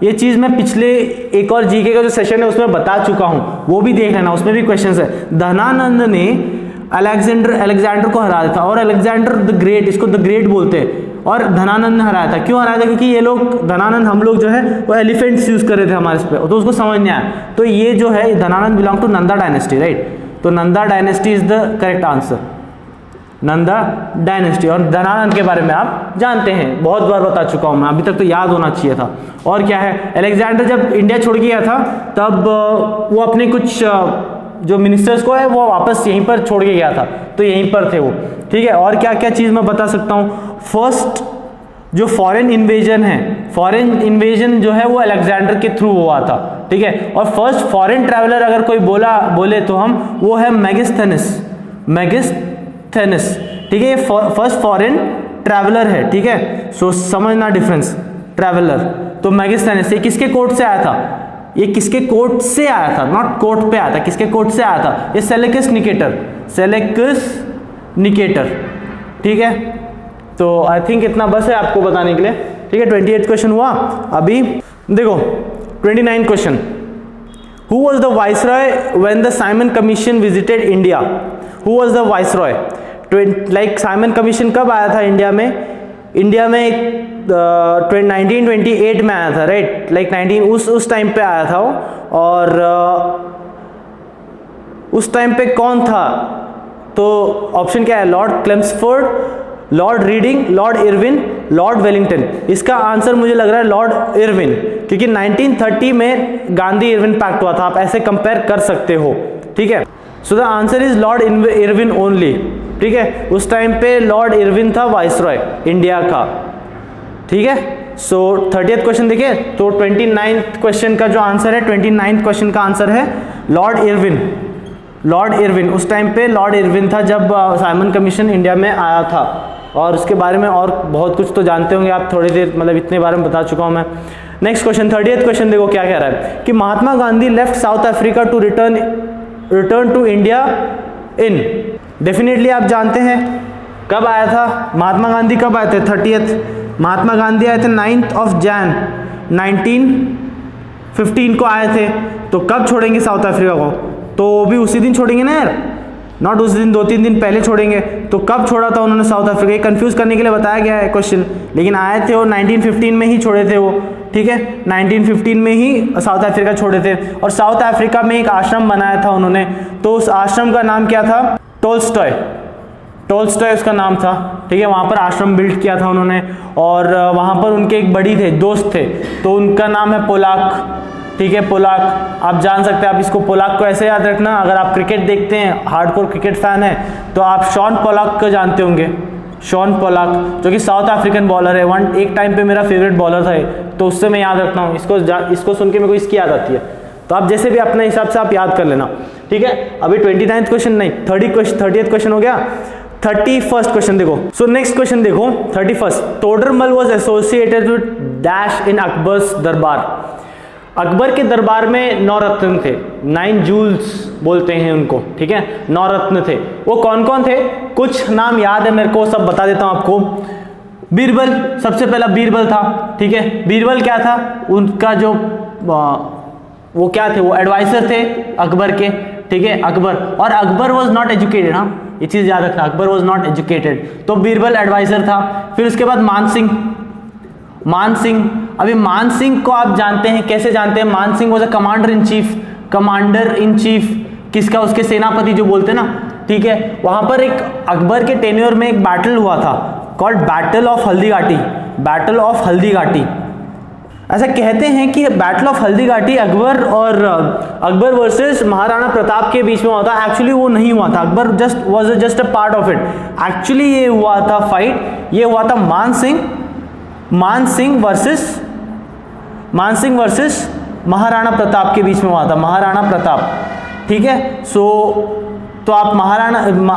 ये चीज मैं पिछले एक और जीके का जो सेशन है उसमें बता चुका हूं, वो भी देख लेना, उसमें भी क्वेश्चंस है। धनानंद ने अलेक्जेंडर को हराया था, और अलेक्जेंडर द ग्रेट, इसको द ग्रेट बोलते हैं, और धनानंद ने हराया था। क्यों हराया था, क्योंकि ये लोग धनानंद हम लोग जो है वो एलिफेंट्स यूज कर रहे थे हमारे इस पे, तो उसको समझ नहीं आया। तो ये जो है Dhanananda belong to Nanda dynasty, right. तो Nanda dynasty is the correct answer, Nanda dynasty. और धनानंद के बारे में आप जानते हैं, बहुत बार बता चुका हूं मैं, अभी तक तो याद होना चाहिए था। और क्या है, अलेक्जेंडर जब इंडिया छोड़ गया था तब वो अपने कुछ जो मिनिस्टर्स को है वो वापस यहीं पर छोड़ के गया था, तो यहीं पर थे वो, ठीक है। और क्या क्या चीज़ मैं बता सकता हूँ, फर्स्ट जो फॉरेन इन्वेजन जो है वो अलेक्जेंडर के थ्रू हुआ था, ठीक है। और फर्स्ट फॉरेन ट्रैवलर अगर कोई बोले तो हम वो है मेगिस्थेनिस, ठीक है। ये फर्स्ट फॉरेन ट्रैवलर है, ठीक है। सो समझना डिफरेंस, ट्रैवलर। तो मेगिस्थेनिस ये किसके कोर्ट से आया था, ये किसके कोर्ट से आया था, नॉट कोर्ट पे आया था, किसके कोर्ट से आया था, ये सेलेकस निकेटर, ठीक है। तो आई थिंक इतना बस है आपको बताने के लिए, ठीक है। 28 क्वेश्चन हुआ। अभी देखो 29 question, who was the viceroy when the Simon commission visited India, who was the viceroy. Like Simon commission कब आया था इंडिया में? इंडिया में 1928 में आया था, राइट? लाइक 19 उस टाइम पे आया था वो। और उस टाइम पे कौन था? तो ऑप्शन क्या है? Lord Chelmsford, Lord Reading, Lord Irwin, Lord Willingdon. इसका आंसर मुझे लग रहा है लॉर्ड इरविन, क्योंकि 1930 में गांधी इरविन पैक्ट हुआ था। आप ऐसे कंपेयर कर सकते हो, ठीक है? So the answer is Lord Irwin only, ठीक है? उस टाइम पे लॉर्ड इरविन था वाइसरॉय इंडिया का, ठीक है? सो 30th क्वेश्चन देखिए, तो 29th क्वेश्चन का जो आंसर है, 29th क्वेश्चन का आंसर है लॉर्ड इरविन। लॉर्ड इरविन, उस टाइम पे लॉर्ड इरविन था जब साइमन कमीशन इंडिया में आया था। और उसके बारे में और बहुत कुछ तो जानते होंगे आप, थोड़ी देर मतलब इतने बारे में बता चुका हूं मैं। नेक्स्ट क्वेश्चन, 30th क्वेश्चन देखो क्या कह रहा है कि Mahatma Gandhi left South Africa to return to India in. Definitely आप जानते हैं कब आया था महात्मा गांधी, कब आए थे? 30th। महात्मा गांधी आए थे 9th of Jan 1915 को आए थे। तो कब छोड़ेंगे साउथ अफ्रीका को? तो भी उसी दिन छोड़ेंगे ना यार, नॉट उस दिन, 2-3 दिन पहले छोड़ेंगे। तो कब छोड़ा था उन्होंने साउथ अफ्रीका? ये कंफ्यूज करने के लिए बताया गया है क्वेश्चन, लेकिन आए थे वो 1915 में ही छोड़े थे वो, ठीक है? 1915 में ही साउथ अफ्रीका छोड़े थे। और साउथ अफ्रीका में एक आश्रम बनाया था उन्होंने, तो उस आश्रम का नाम क्या था? टोल्स्टॉय। टोल्स्टॉय उसका नाम था, ठीक है? वहाँ पर आश्रम बिल्ड किया था उन्होंने। और वहाँ पर उनके एक बड़ी थे, दोस्त थे, तो उनका नाम है पोलाक, ठीक है? पोलाक, आप जान सकते हैं। आप इसको पोलाक को ऐसे याद रखना, अगर आप क्रिकेट देखते हैं, हार्डकोर क्रिकेट फैन है, तो आप शॉन पोलाक को जानते होंगे। शॉन पोलाक जो कि साउथ अफ्रीकन बॉलर है, एक टाइम पे मेरा फेवरेट बॉलर था, तो उससे मैं याद रखता हूँ। इसको सुन के मेरे को इसकी याद आती है। तो आप जैसे भी अपने हिसाब से आप याद कर लेना, ठीक है? अभी 29th क्वेश्चन नहीं, 30th क्वेश्चन हो गया। 31st क्वेश्चन देखो। सो नेक्स्ट क्वेश्चन देखो, 31st। Todarmal was associated with dash in Akbar's दरबार। अकबर के दरबार में 9 रत्न थे, 9 जूल्स बोलते हैं उनको, ठीक है? 9 रत्न थे। वो कौन कौन थे? कुछ नाम याद है मेरे को, सब बता देता हूं आपको। बीरबल, सबसे पहला बीरबल था, ठीक है? बीरबल क्या था? उनका जो वो क्या थे? वो एडवाइजर थे अकबर के, ठीक है? अकबर, और अकबर वॉज नॉट एजुकेटेड, हाँ ये चीज याद रखना, अकबर वॉज नॉट एजुकेटेड, तो बीरबल एडवाइजर था। फिर उसके बाद मान सिंह। मान सिंह, अभी मान सिंह को आप जानते हैं, कैसे जानते हैं? मान Singh was a commander in chief. Commander in chief किसका? उसके सेनापति जो बोलते हैं ना, ठीक है? वहां पर एक अकबर के टेन्योर में एक बैटल हुआ था, called battle of Haldighati. Battle of Haldighati, ऐसा कहते हैं कि battle of Haldighati Akbar versus Maharana Pratap के बीच में हुआ था। एक्चुअली वो नहीं हुआ था, Akbar was just a part of it. Actually ये हुआ था फाइट, ये हुआ था मान सिंह वर्सेस महाराणा प्रताप के बीच में हुआ था, महाराणा प्रताप, ठीक है? सो तो आप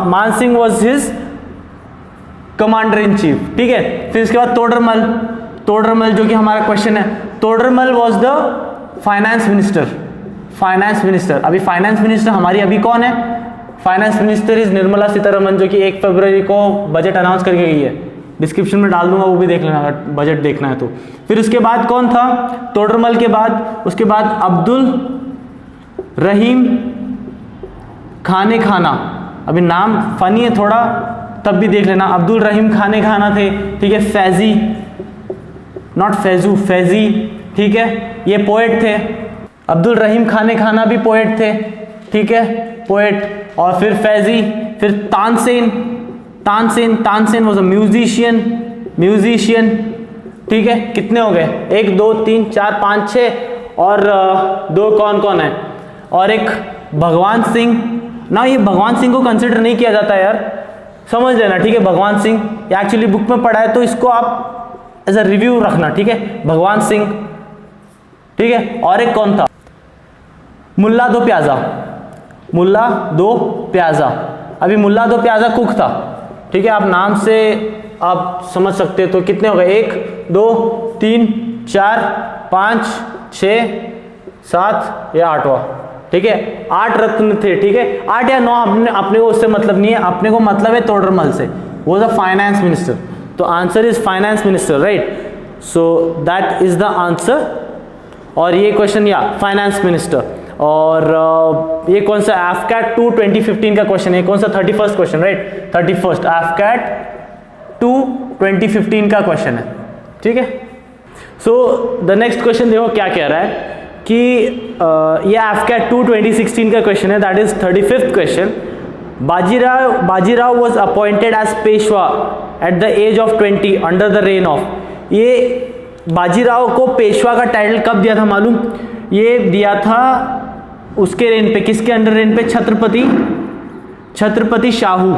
मान Singh was his commander in chief, ठीक है? फिर इसके बाद तोडरमल जो कि हमारा क्वेश्चन है, Todarmal was the finance minister. अभी फाइनेंस मिनिस्टर हमारी अभी कौन है? Finance minister is Nirmala Sitharaman, जो कि 1 फरवरी को बजट अनाउंस करके गई है। डिस्क्रिप्शन में डाल दूंगा, वो भी देख लेना अगर बजट देखना है तो। फिर उसके बाद कौन था? तोडरमल के बाद, उसके बाद अब्दुल रहीम खाना। अभी नाम फनी है थोड़ा, तब भी देख लेना। अब्दुल रहीम खाना थे, ठीक है? फैजी, नॉट फैजू, फैजी, ठीक है? ये पोएट थे। अब्दुल रहीम खाना भी पोएट थे, ठीक है? पोएट। और फिर फैजी, फिर तानसेन वॉज अ म्यूजिशियन, ठीक है? कितने हो गए? 1 2 3 4 5 6 और 2 कौन है? और एक भगवान सिंह ना। ये भगवान सिंह को कंसिडर नहीं किया जाता यार, समझ लेना, ठीक है? भगवान सिंह एक्चुअली बुक में पढ़ा है, तो इसको आप एज अ रिव्यू रखना, ठीक है? भगवान सिंह, ठीक है? और एक कौन था? मुल्ला दो प्याजा। अभी मुल्ला दो प्याजा कुक था, ठीक है? आप नाम से आप समझ सकते हो। तो कितने हो गए? 1 2 3 4 5 6 7 या 8वां, ठीक है? 8 रत्न थे, ठीक है? 8 या 9 अपने को उससे मतलब नहीं है, अपने को मतलब है तोडरमल से। वो द फाइनेंस मिनिस्टर, तो answer is finance minister, right? So that is the answer. और ये क्वेश्चन या फाइनेंस मिनिस्टर। और ये कौन सा AFCAT 2 2015 का क्वेश्चन है, कौन सा 31st question, right 31st AFCAT 2 2015 का क्वेश्चन है, ठीक है। सो द नेक्स्ट क्वेश्चन देखो क्या कह रहा है कि ये AFCAT 2 2016 का क्वेश्चन है, that is 35th question. Bajirao was appointed as Peshwa at the age of 20 under the reign of, ये बाजीराव को पेशवा का टाइटल कब दिया था मालूम? ये दिया था उसके रेन पे, किसके अंडर रेन पे? छत्रपति शाहू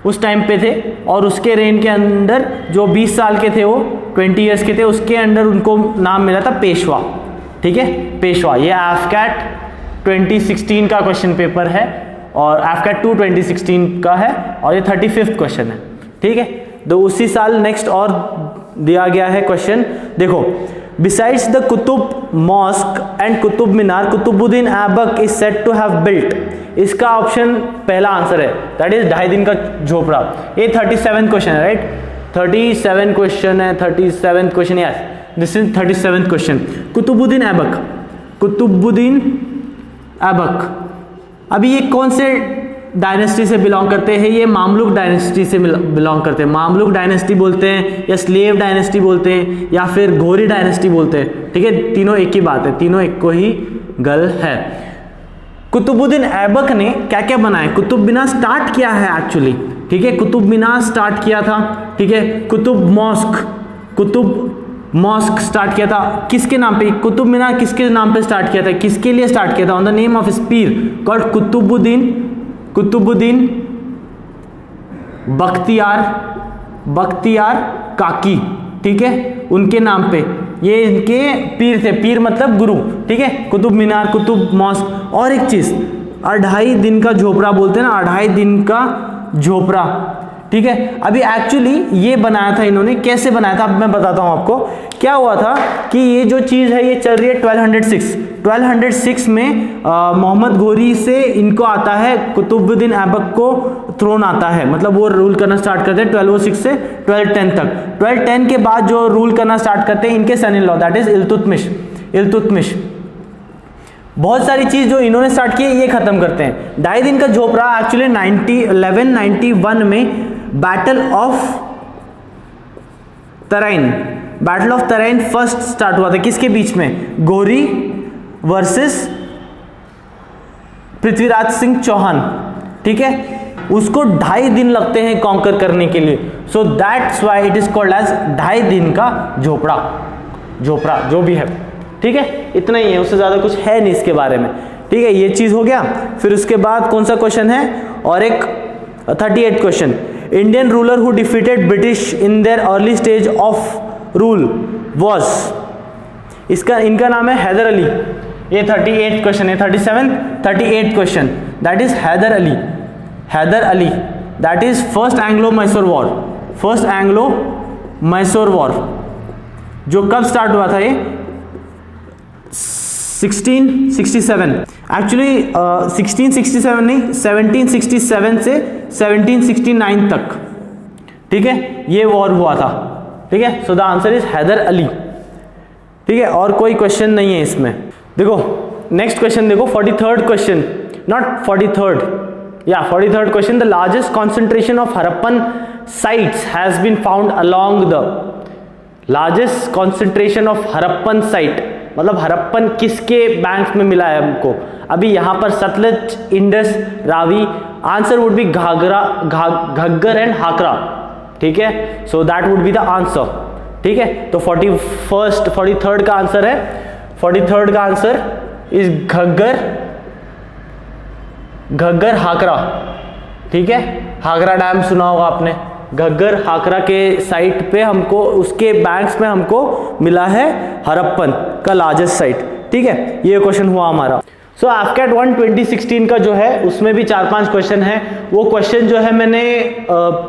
उस टाइम पे थे, और उसके रेन के अंदर जो 20 साल के थे, वो 20 ईयर्स के थे, उसके अंदर उनको नाम मिला था पेशवा, ठीक है, पेशवा। ये AFCAT 2016 का क्वेश्चन पेपर है और AFCAT 2 2016 का है, और ये 35th क्वेश्चन है, ठीक है। तो उसी साल नेक्स्ट और दिया गया है क्वेश्चन, देखो, besides the Qutub mosque and Qutub Minar Qutubuddin Aibak is said to have built, इसका ऑप्शन पहला आंसर है, दैट इज 2.5 दिन का झोपड़ा। ये 37th क्वेश्चन है, राइट 37 क्वेश्चन है, 37th question, yes this is 37th question. Qutubuddin Aibak, अभी ये कौन से डायनेस्टी से बिलोंग करते हैं? ये मामलुक डायनेस्टी से बिलोंग करते हैं। मामलुक डायनेस्टी बोलते हैं या स्लेव डायनेस्टी बोलते हैं या फिर घोरी डायनेस्टी बोलते हैं, ठीक है, तीनों एक ही बात है, तीनों एक को ही गल है। कुतुबुद्दीन ऐबक ने क्या क्या बनाया? कुतुब मीनार स्टार्ट किया है एक्चुअली, ठीक है, कुतुब मीनार स्टार्ट किया था, ठीक है। कुतुब मॉस्क स्टार्ट किया था, किसके नाम पे? कुतुब मीनार किसके नाम पे स्टार्ट किया था, किसके लिए स्टार्ट किया था? On the name of spear called Qutbuddin Bakhtiyar Kaki, ठीक है, उनके नाम पे, ये इनके पीर थे, पीर मतलब गुरु, ठीक है। कुतुब मीनार, कुतुब मॉस्क, और एक चीज 2.5 दिन का झोपड़ा बोलते हैं ना, 2.5 दिन का झोपड़ा, ठीक है। अभी एक्चुअली ये बनाया था इन्होंने, कैसे बनाया था अब मैं बताता हूं आपको। क्या हुआ था कि ये जो चीज है ये चल रही है 1206 में मोहम्मद घोरी से इनको आता है, कुतुबुद्दीन ऐबक को थ्रोन आता है, मतलब वो रूल करना स्टार्ट करते हैं 1206 से 1210 तक। 1210 के बाद जो रूल करना स्टार्ट करते हैं इनके son in law, that is Iltutmish. बहुत सारी चीज जो इन्होंने स्टार्ट की है ये खत्म करते हैं। 2.5 दिन का झोपड़ा एक्चुअली 1191 में battle of Tarain first start हुआ था, किसके बीच में? घोरी वर्सेस पृथ्वीराज सिंह चौहान, ठीक है। उसको 2.5 दिन लगते हैं कॉन्कर करने के लिए, so that's why it is called as 2.5 दिन का झोपड़ा जो भी है, ठीक है, इतना ही है, उससे ज्यादा कुछ है नहीं इसके बारे में, ठीक है। ये चीज हो गया। फिर उसके बाद कौन सा क्वेश्चन है? और एक 38 question, Indian ruler who defeated British in their early stage of rule was, इनका नाम है हैदर अली। ये 38 क्वेश्चन है, 38 question, that is Haider Ali, that is first Anglo Mysore war, जो कब स्टार्ट हुआ था? ये 1667, एक्चुअली 1667 नहीं, 1767 से 1769 तक, ठीक है, ये वॉर हुआ था, ठीक है। So the answer is Haider Ali, ठीक है। और कोई क्वेश्चन नहीं है इसमें। देखो नेक्स्ट क्वेश्चन देखो, 43rd क्वेश्चन, नॉट 43rd, या 43rd question, the largest concentration of Harappan sites has been found along the, largest concentration of Harappan site मतलब हड़प्पन किसके बैंक्स में मिला है हमको? अभी यहां पर Sutlej, Indus, Ravi, answer would be Ghaggar and Hakra, ठीक है। So that would be the answer, ठीक है। तो 43rd का आंसर है, 43rd का आंसर इज घग्गर हाकरा, ठीक है। हाकरा डैम सुना होगा आपने, घग्गर हाकरा के साइट पे हमको, उसके बैंक्स में हमको मिला है हड़प्पन का लार्जेस्ट साइट, ठीक है। ये क्वेश्चन हुआ हमारा। सो AFCAT 1 2016 का जो है उसमें भी 4-5 क्वेश्चन है। वो क्वेश्चन जो है मैंने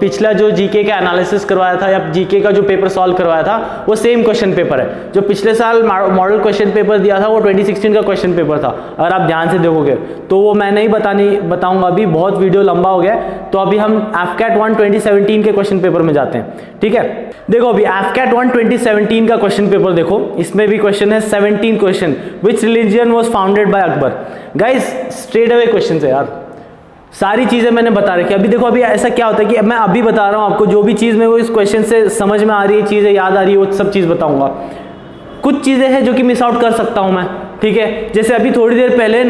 पिछला जो जीके का एनालिसिस करवाया था या जीके का जो पेपर सॉल्व करवाया था वो सेम क्वेश्चन पेपर है। जो पिछले साल मॉडल क्वेश्चन पेपर दिया था वो 2016 का क्वेश्चन पेपर था। अगर आप ध्यान से देखोगे तो वो मैं नहीं बताऊंगा, अभी बहुत वीडियो लंबा हो गया। तो अभी हम AFCAT 1 2017 के क्वेश्चन पेपर में जाते हैं। ठीक है, देखो अभी AFCAT 1 2017 का क्वेश्चन पेपर देखो, इसमें भी क्वेश्चन है 17 question, which religion was founded by Akbar. Guys straight away question है यार, सारी चीजें मैंने बता रखी। अभी देखो अभी ऐसा क्या होता है कि मैं अभी बता रहा हूं आपको, जो भी चीज में वो इस क्वेश्चन से समझ में आ रही है, चीजें याद आ रही है, वो सब चीज बताऊंगा। कुछ चीजें हैं जो कि मिस आउट कर सकता हूं मैं, ठीक है। जैसे अभी थोड़ी देर पहले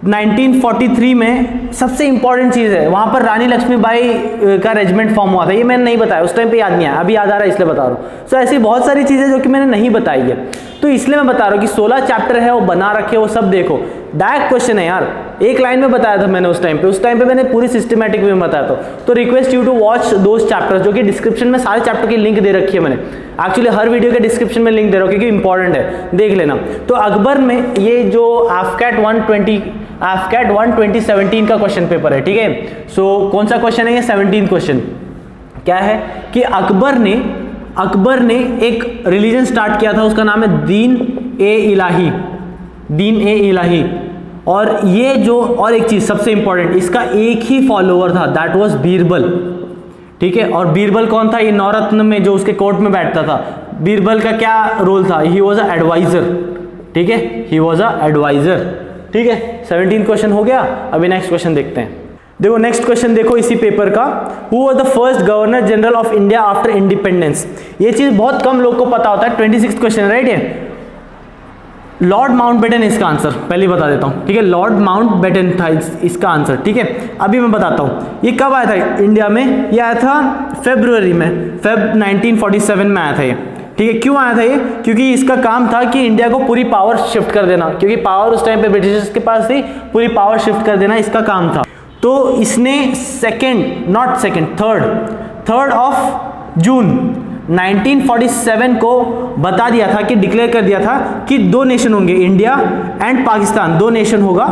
1943 में सबसे इंपॉर्टेंट चीज है, वहां पर रानी लक्ष्मीबाई का रेजिमेंट फॉर्म हुआ था। ये मैंने नहीं बताया उस टाइम पे, याद नहीं आया, अभी याद आ रहा है इसलिए बता रहा हूँ। सो ऐसी बहुत सारी चीजें जो कि मैंने नहीं बताई है, तो इसलिए मैं बता रहा हूँ कि 16 चैप्टर है वो बना रखे, वो सब देखो। डायरेक्ट क्वेश्चन है यार, एक लाइन में बताया था मैंने उस टाइम पे मैंने पूरी सिस्टमैटिक वे में बताया था। तो request you to watch those chapters, जो कि डिस्क्रिप्शन में सारे चैप्टर की लिंक दे रखी है मैंने। एक्चुअली हर वीडियो के डिस्क्रिप्शन में लिंक दे रहा हूँ क्योंकि इंपॉर्टेंट है, देख लेना। तो अकबर में ये जो AFCAT 1 2017 का क्वेश्चन पेपर है, ठीक है। सो कौन सा क्वेश्चन है ये? 17 क्वेश्चन। क्या है कि अकबर ने एक रिलीजन स्टार्ट किया था, उसका नाम है दीन ए इलाही। और ये जो, और एक चीज सबसे इंपॉर्टेंट, इसका एक ही फॉलोअर था, दैट वाज बीरबल, ठीक है। और बीरबल कौन था? ये नवरत्न में जो उसके कोर्ट में बैठता था, बीरबल का क्या रोल था? ही वॉज अ एडवाइजर, ठीक है, ही वॉज अ एडवाइजर, ठीक है। 17 क्वेश्चन हो गया। अभी नेक्स्ट क्वेश्चन देखते हैं। देखो नेक्स्ट क्वेश्चन देखो इसी पेपर का, who was the first governor general of India after independence. ये चीज बहुत कम लोग को पता होता है। 26 क्वेश्चन, राइट है। लॉर्ड माउंटबेटन इसका आंसर, पहले ही बता देता हूं, ठीक है। लॉर्ड माउंटबेटन था इसका आंसर, ठीक है। अभी मैं बताता हूं ये कब आया था इंडिया में। ये आया था फरवरी में, फेब 1947 में आया था ये, ठीक है। क्यों आया था ये? क्योंकि इसका काम था कि इंडिया को पूरी पावर शिफ्ट कर देना, क्योंकि पावर उस टाइम पे ब्रिटिशर्स के पास थी, पूरी पावर शिफ्ट कर देना इसका काम था। तो इसने थर्ड ऑफ जून 1947 को बता दिया था कि डिक्लेयर कर दिया था कि 2 नेशन होंगे, इंडिया एंड पाकिस्तान, 2 नेशन होगा,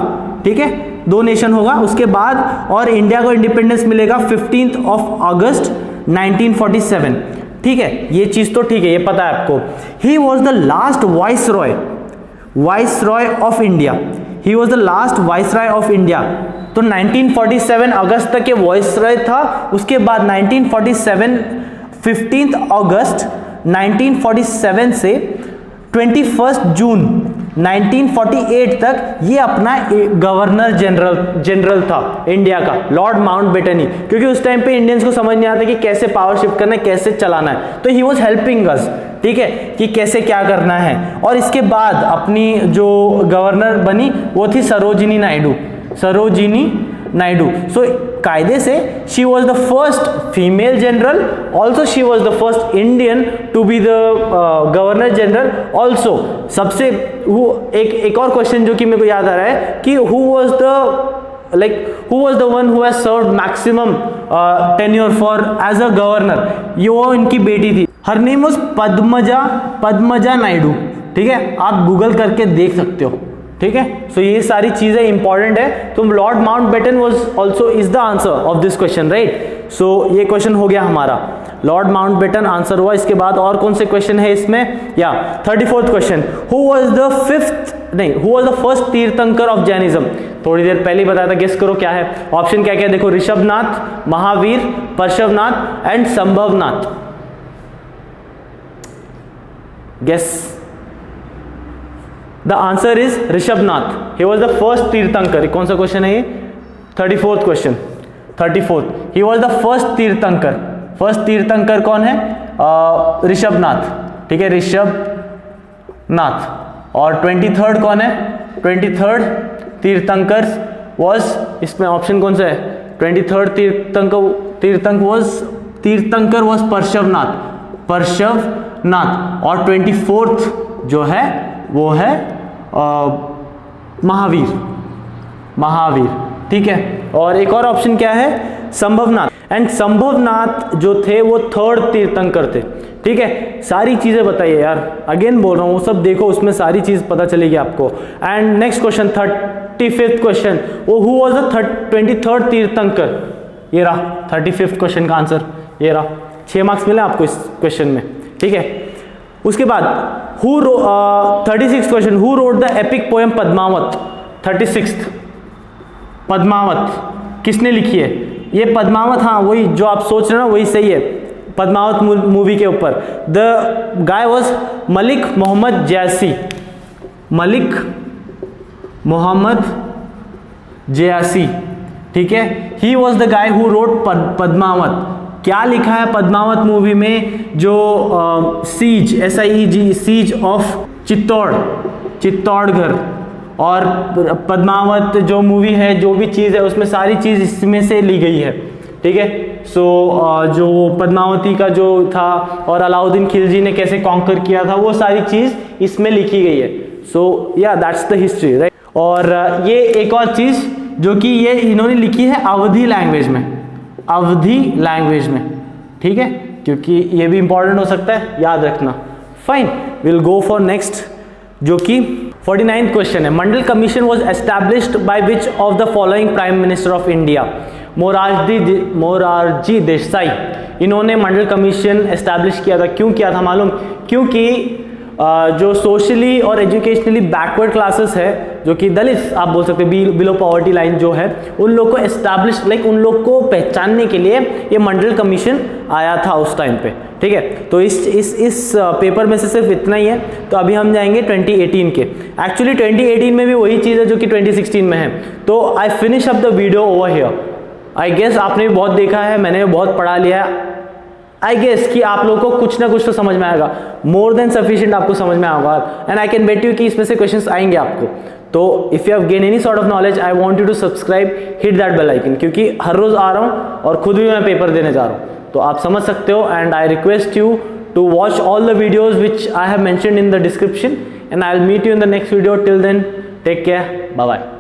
ठीक है, 2 नेशन होगा उसके बाद। और इंडिया को इंडिपेंडेंस मिलेगा 15 अगस्त 1947, ठीक है। ये चीज तो ठीक है, ये पता है आपको। ही was the last viceroy of India, he was the last viceroy of India. तो 1947 अगस्त तक ये वाइसरॉय था। उसके बाद 15 अगस्त 1947 से 21 जून 1948 तक ये अपना गवर्नर जनरल था इंडिया का, लॉर्ड माउंटबेटन ही। क्योंकि उस टाइम पे इंडियंस को समझ नहीं आता कि कैसे पावर शिफ्ट करना है, कैसे चलाना है, तो ही वॉज हेल्पिंग अस, ठीक है, कि कैसे क्या करना है। और इसके बाद अपनी जो गवर्नर बनी वो थी सरोजिनी नायडू। सो कायदे से she was the first female general, also she was the first Indian to be the governor general also. सबसे एक और क्वेश्चन जो कि मेरे को याद आ रहा है कि who was the one who has served maximum tenure for as a governor. ये वो इनकी बेटी थी, her name was Padmaja Naidu, ठीक है, आप गूगल करके देख सकते हो, ठीक है। सो ये सारी चीजें इंपॉर्टेंट है। तो Lord Mountbatten was also is the answer of this question, right. So ये क्वेश्चन हो गया हमारा, लॉर्ड माउंटबेटन आंसर हुआ। इसके बाद और कौन से क्वेश्चन है इसमें? या 34th question, who was the first तीर्थंकर ऑफ जैनिज्म। थोड़ी देर पहले ही बताया था, गेस करो क्या है। ऑप्शन क्या क्या देखो, Rishabhanath, Mahavir, Parshvanath and Sambhavnath. Guess. The answer is Rishabhanath, he was the first Tirthankar. कौन सा क्वेश्चन है ये? 34th question, 34th। He was the first Tirthankar कौन है? ऋषभनाथ, ठीक है, ऋषभनाथ। और 23rd कौन है? 23rd तीर्थंकर वॉज, इसमें ऑप्शन कौन सा है? 23rd तीर्थंकर वॉज पार्श्वनाथ। और 24th जो है वो है महावीर, ठीक है। और एक और ऑप्शन क्या है? संभवनाथ। एंड संभवनाथ जो थे वो 3rd तीर्थंकर थे, ठीक है, सारी चीज़ें बताइए यार, अगेन बोल रहा हूँ, वो सब देखो, उसमें सारी चीज़ पता चलेगी आपको। And next question 35th question, वो हु वाज द 23rd तीर्थंकर, ये रहा 35th क्वेश्चन का आंसर, ये रहा। 6 मार्क्स मिले आपको इस क्वेश्चन में, ठीक है। उसके बाद 36th question, who wrote the epic poem Padmavat, 36th Padmavat किसने लिखी है? ये पद्मावत, हाँ वही जो आप सोच रहे हो ना, वही सही है, पद्मावत मूवी के ऊपर। The guy was Malik Mohammad Jayasi, Malik Mohammad Jayasi, ठीक है। He was the guy who wrote Padmavat. क्या लिखा है पद्मावत मूवी में? जो siege, SIEG, siege of Chittorgarh, और पद्मावत जो मूवी है, जो भी चीज़ है उसमें सारी चीज़ इसमें से ली गई है, ठीक है। सो जो पद्मावती का जो था और अलाउद्दीन खिलजी ने कैसे कॉन्कर किया था, वो सारी चीज़ इसमें लिखी गई है। सो या दैट्स द हिस्ट्री, राइट। और ये एक और चीज़ जो कि ये इन्होंने लिखी है अवधी लैंग्वेज में, अवधी लैंग्वेज में, ठीक है, क्योंकि ये भी इंपॉर्टेंट हो सकता है, याद रखना। Fine, will go for next, जो कि 49th क्वेश्चन है। Mandal Commission was established by which of the following prime minister of India? Morarji Desai, इन्होंने मंडल कमीशन एस्टैब्लिश किया था। क्यों किया था मालूम? क्योंकि जो सोशली और एजुकेशनली बैकवर्ड क्लासेस है, जो कि दलित आप बोल सकते हैं, बिलो पॉवर्टी लाइन जो है, उन लोग को एस्टैब्लिश, लाइक उन लोग को पहचानने के लिए ये मंडल कमीशन आया था उस टाइम पे, ठीक है। तो इस पेपर में से सिर्फ इतना ही है। तो अभी हम जाएंगे 2018 के। एक्चुअली 2018 में भी वही चीज़ है जो कि 2016 में है। तो I finish up the video over here. I guess आपने भी बहुत देखा है, मैंने भी बहुत पढ़ा लिया है। आई गेस कि आप लोगों को कुछ ना कुछ तो समझ में आएगा, मोर देन सफिशिएंट आपको समझ में आएगा, and I can bet you कि इसमें से क्वेश्चंस आएंगे आपको। तो if you have gain any sort of knowledge, I want you to subscribe, hit that bell icon, क्योंकि हर रोज़ आ रहा हूँ और खुद भी मैं पेपर देने जा रहा हूँ, तो आप समझ सकते हो। And I request you to watch all the videos which I have mentioned in the description, and I will meet you in the next video. Till then, take care, bye bye.